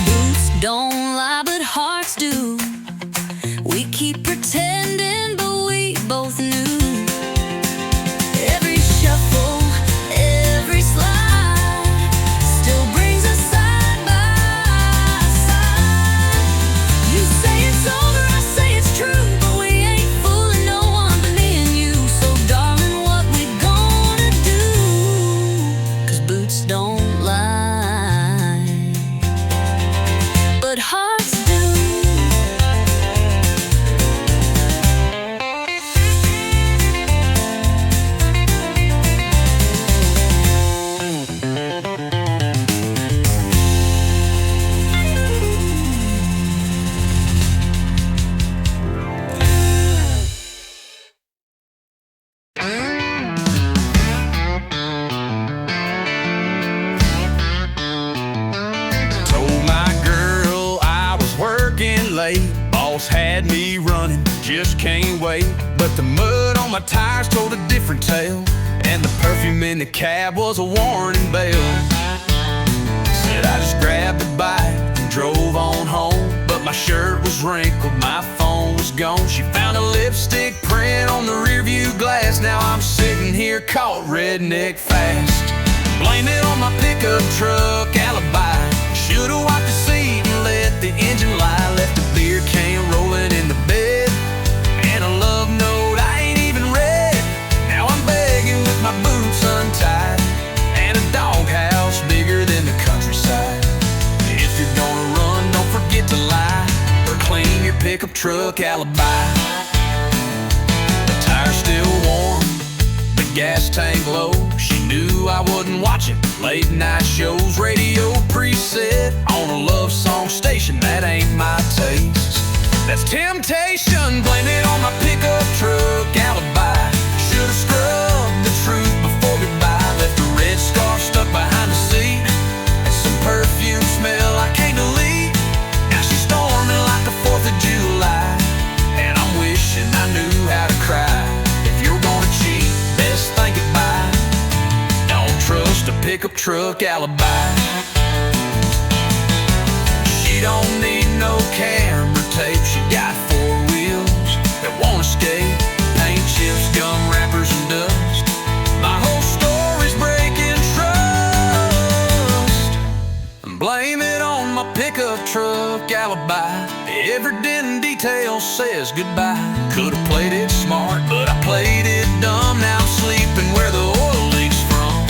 Boots don't lie, but hearts do. We keep pretending, but we both knew. Every shuffle, every slide still brings us side by side. You say it's over, I say it's true, but we ain't fooling no one but me and you. So darling, what we gonna do? 'Cause boots don't lie, but hearts do. late. Boss had me running, just can't wait. But the mud on my tires told a different tale, and the perfume in the cab was a warning bell. Said I just grabbed a bite and drove on home, but my shirt was wrinkled, my phone was gone. She found a lipstick print on the rearview glass. Now I'm sitting here caught redneck fast. Blame it on my pickup truck alibi. Should've wiped the seat and let the engine lie. Left a beer can rolling in the bed, and a love note I ain't even read. Now I'm begging with my boots untied, and a doghouse bigger than the countryside. If you're gonna run, don't forget to lie, or clean your pickup truck alibi. The tire's still warm, the gas tank low. She knew I wasn't watching late night shows. Radio preset on a love song station, that ain't my taste. That's temptation. Blame it on my pickup truck alibi. Should've scrubbed the truth before goodbye. Left a red scarf stuck behind the seat, and some perfume smell I can't delete. Now she's storming like the 4th of July, and I'm wishing I knew how to cry. If you're gonna cheat, best think goodbye. Don't trust a pickup truck alibi. She don't need no camera tape. She got 4 wheels that won't escape. Paint chips, gum wrappers, and dust. My whole story's breaking trust. Blame it on my pickup truck alibi. Every dent and detail says goodbye. Could've played it smart, but I played it dumb. Now I'm sleeping where the oil leaks from.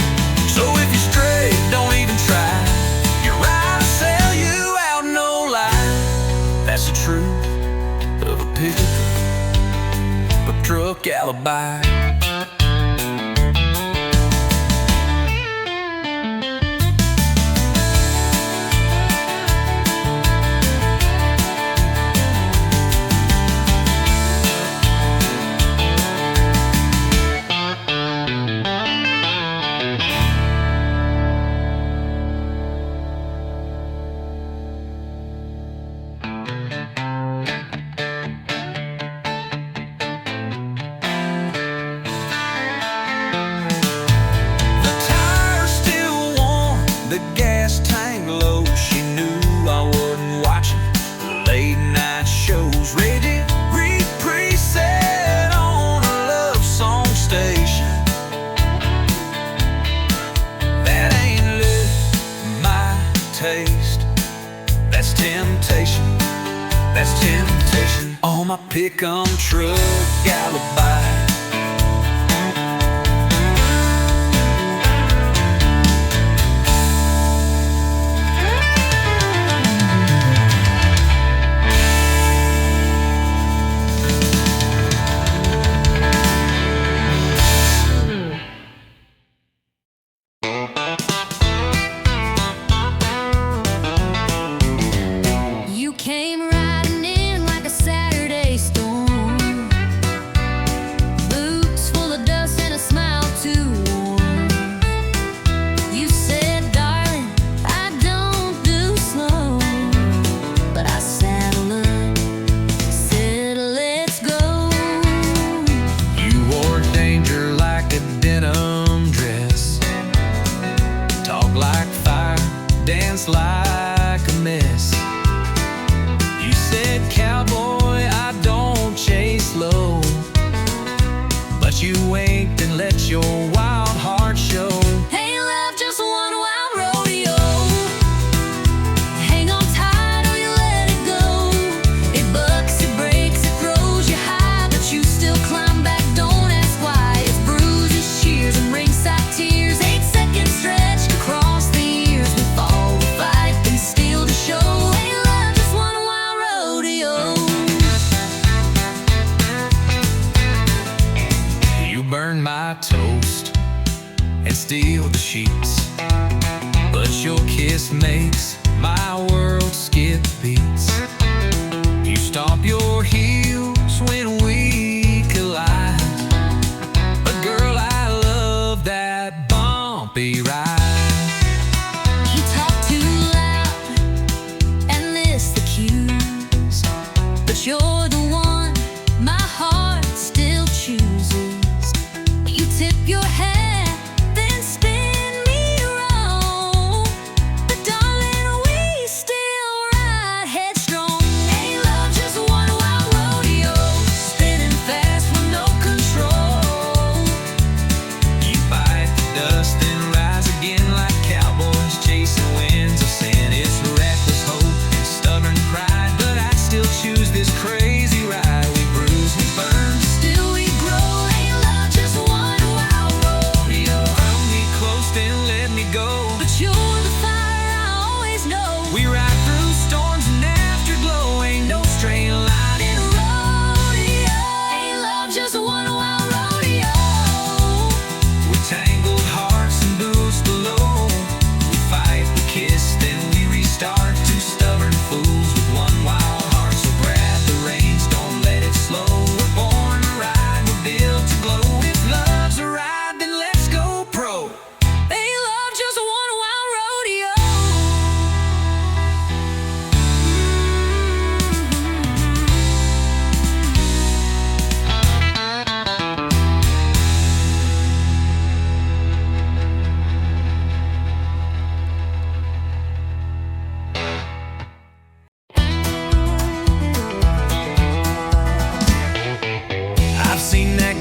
So if you're straight, don't even try. You're right to sell you out, no lie. That's the truth of a pickup truck alibi. The gas tank low, she knew I wasn't watching late night shows. Radio preset on a love song station, that ain't my taste. That's temptation, that's temptation. On my pickup truck alibi. Came riding in like a Saturday storm, boots full of dust and a smile too warm. You said, darling, I don't do slow, but I saddled up, said, let's go. You wore danger like a denim dress, talk like fire, dance like a mess. Said, cowboy, I don't chase low, but you winked and let your wild heart show. Hey, love, just one wild rodeo. Hang on tight or you let it go. It bucks, it breaks, it throws you high, but you still climb back, don't ask why. It's bruises, shears, and ringside tears. 8 seconds stretched across the years. We fall, we fight, and steal the show. Hey, love, just one wild rodeo. You burn my toast and steal the sheets, but your kiss makes my world skip beats. You stomp your heels when we collide, but girl, I love that bumpy ride. You talk too loud and miss the cues.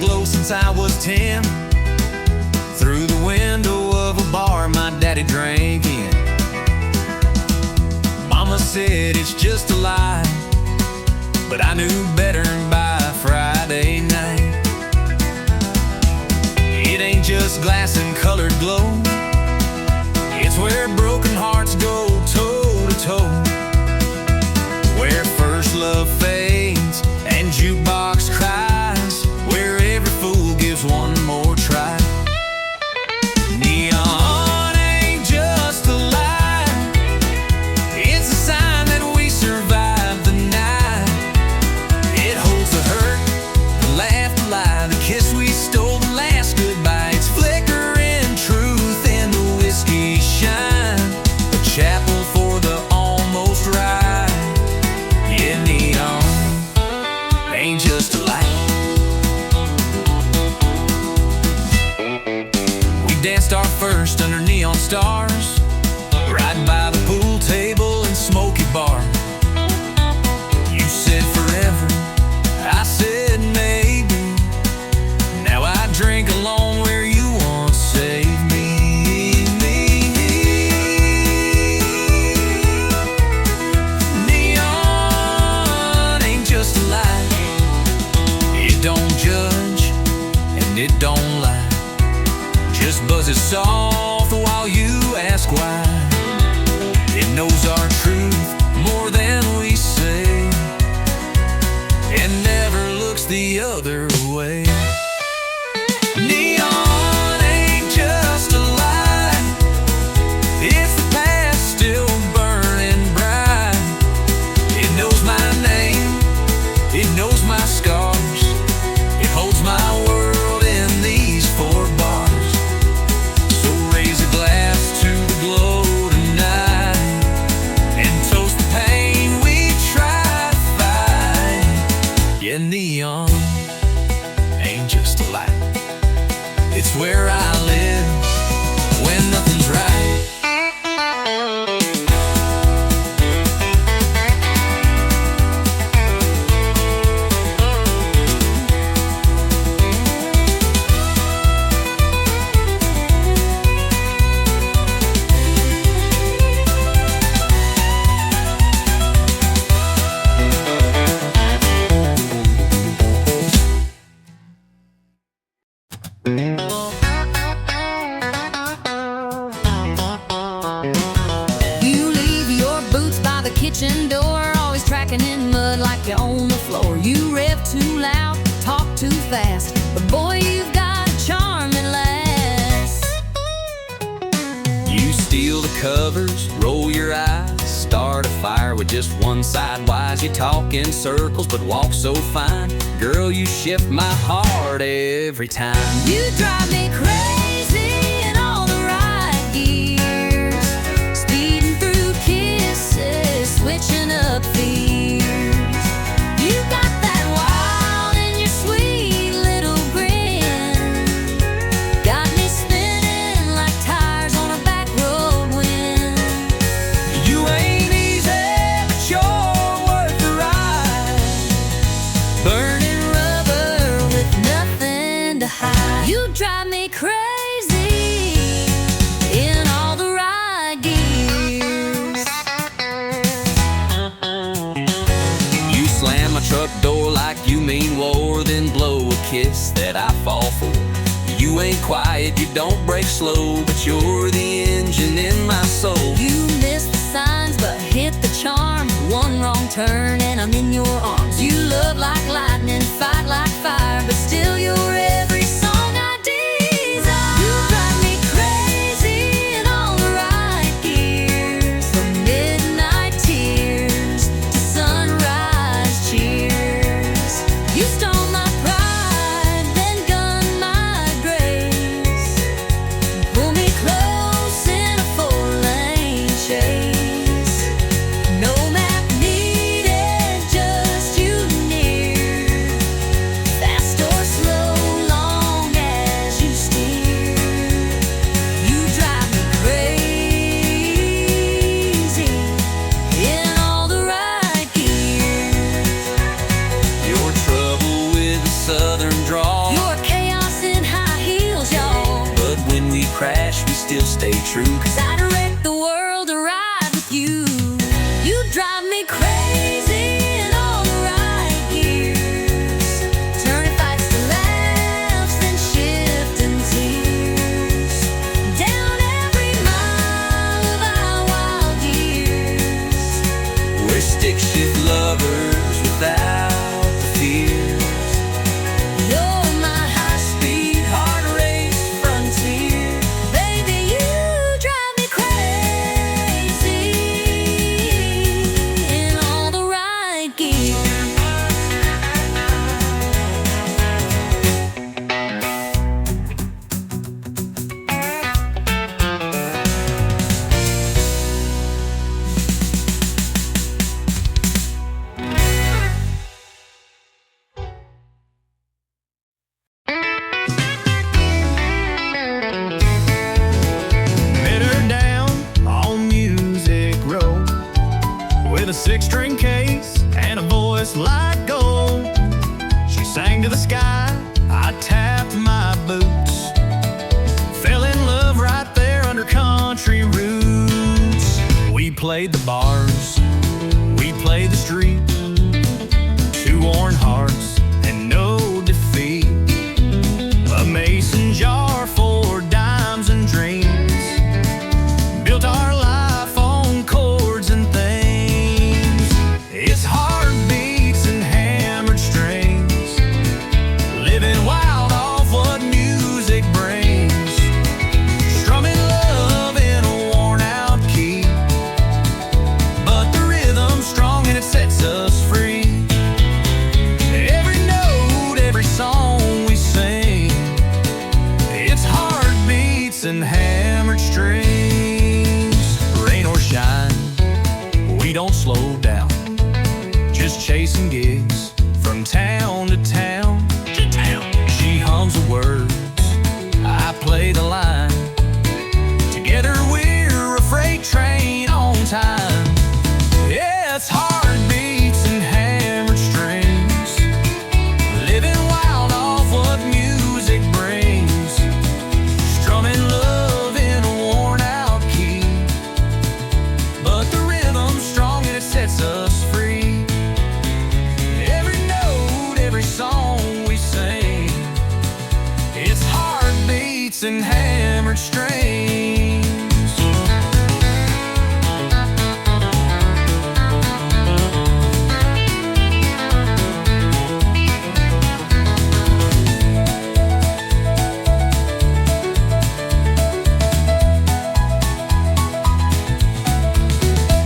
glow since I was 10. Through the window of a bar my daddy drank in. Mama said it's just a lie, but I knew better by Friday night. It ain't just glass and colored glow, it's where broken hearts go toe to toe. Where first love fades and jukebox cries, where every fool gives one more try. Neon ain't just a lie, it's a sign that we survived the night. It holds the hurt, the laugh, the lie, the kiss we stole, the last goodbye. It's flickering truth in the whiskey shine, a chapel for the almost right. Yeah, neon ain't just a light. We danced our first under neon stars, right by the pool table and smoky bar. You said forever, I said maybe. Now I drink alone where you once saved me. Neon ain't just a lie, it don't judge and it don't lie, just buzzes soft while you ask why. It knows our truth more than we say, and never looks the other way. Neon ain't just a lie, it's the past still burning bright. It knows my name, it knows my scars, it holds my world in these four bars. So raise a glass to the glow tonight, and toast the pain we try to fight. Yeah, neon ain't just a light, it's where I live when nothing's right. You leave your boots by the kitchen door, always tracking in mud like you own the floor. You rev too loud, talk too fast, but boy, you've got a charming lass. You steal the covers, roll your eyes, start a fire with just one side wise. You talk in circles but walk so fine, girl, you shift my heart every time. You drive me crazy in all the right gears, speeding through kisses, switching up fears. You got that wild in your sweet little grin, got me spinning like tires on a back road wind. You ain't easy, but you're worth the ride, Burning rubber with nothing to hide. You drive me crazy in all the right gears. You slam my truck door like you mean war, then blow a kiss that I fall for. You ain't quiet, you don't break slow, but you're the engine in my soul. You miss the signs but hit the charm, one wrong turn and I'm in your arms. You love like lightning, fight like fire, but still you're every song I desire. You drive me crazy in all the right gears, from midnight tears to sunrise cheers. You stole my pride, then gunned my grace, pull me close in a four-lane chase. No map needed, just you near. crash, we still stay true. 'Cause I'd wreck the world to ride with you. You drive me crazy in all the right gears, turning fights to laughs, then shifting tears, down every mile of our wild years. We're stick shift lovers without the fears. You're my high-speed heart race frontier. Baby, you drive me crazy in all the right gear. Met her down on Music Road with a 6-string case and a voice like gold. She sang to the sky, I tapped my boots, fell in love right there under country roots. We played the bars, we played the street, 2 worn hearts and no defeat. A mason jar for dimes and dreams, built our life on chords and themes. It's heartbeats and hammered strings, living wild off what music brings, strumming love in a worn-out key, but the rhythm's strong and it sets us free. Every note, every song we sing, it's heartbeats and hammered strings. Rain or shine, we don't slow down, just chasing gigs from town to town. She hums the words, I play the line. Together we're a freight train on time. Yeah, it's heartbeats and hammered strings, living wild off what music brings, strumming love in a worn-out key, but the rhythm's strong and it sets us free. Every note, every song we sing, it's heartbeats and hammered strings.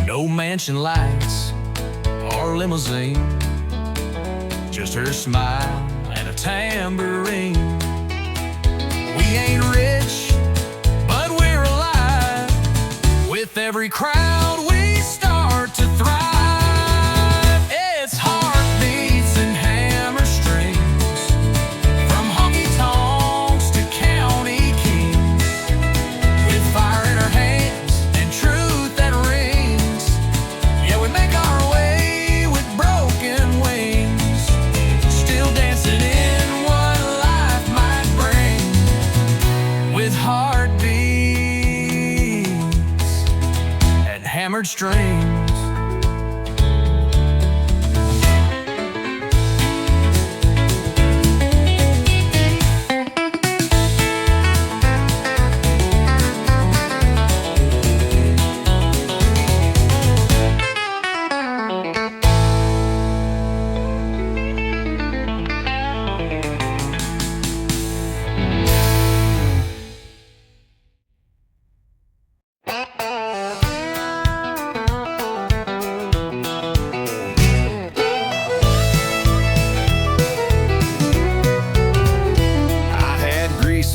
No mansion lights or limousine, just her smile and a tambourine. We ain't rich, but we're alive. With every crowd we start to thrive. It's heartbeats and hammer strings, from honky-tonks to county kings, with fire in our hands and truth that rings. Yeah, we make our way with broken wings, still dancing in what life might bring, with heartbeats and hammered strings.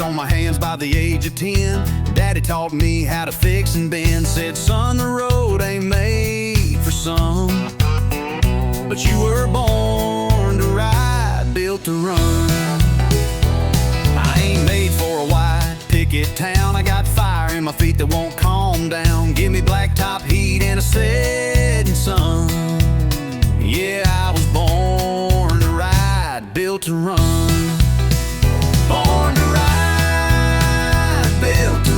On my hands by the age of 10, Daddy taught me how to fix and bend. Said, son, the road ain't made for some, but you were born to ride, built to run. I ain't made for a wide picket town. I got fire in my feet that won't calm down. Give me blacktop heat and a setting sun. Yeah, I was born to ride, built to run. Born to ride, built to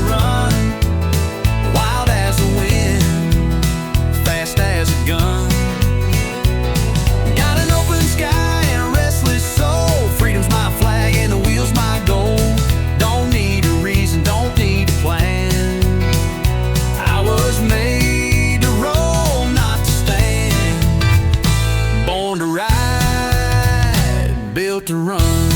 built to run.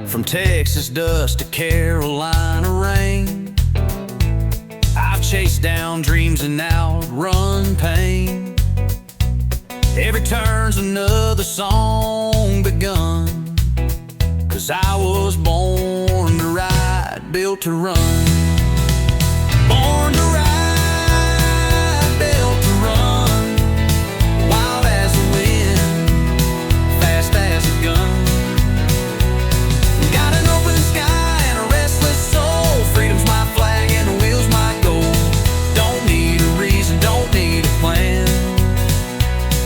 From Texas dust to Carolina rain, I've chased down dreams and outrun pain. Every turn's another song begun, 'cause I was born to ride, built to run. Born to ride, built to run. Wild as the wind, fast as a gun. Got an open sky and a restless soul. Freedom's my flag and the wheel's my goal. Don't need a reason, don't need a plan.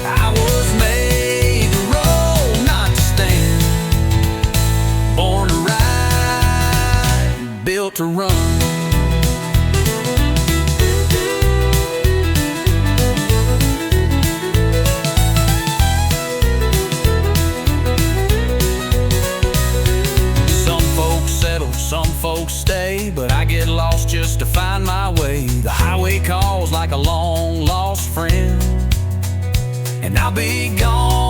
I was made to roll, not to stand. Born to ride, built to run. Some folks stay, but I get lost just to find my way. The highway calls like a long lost friend, and I'll be gone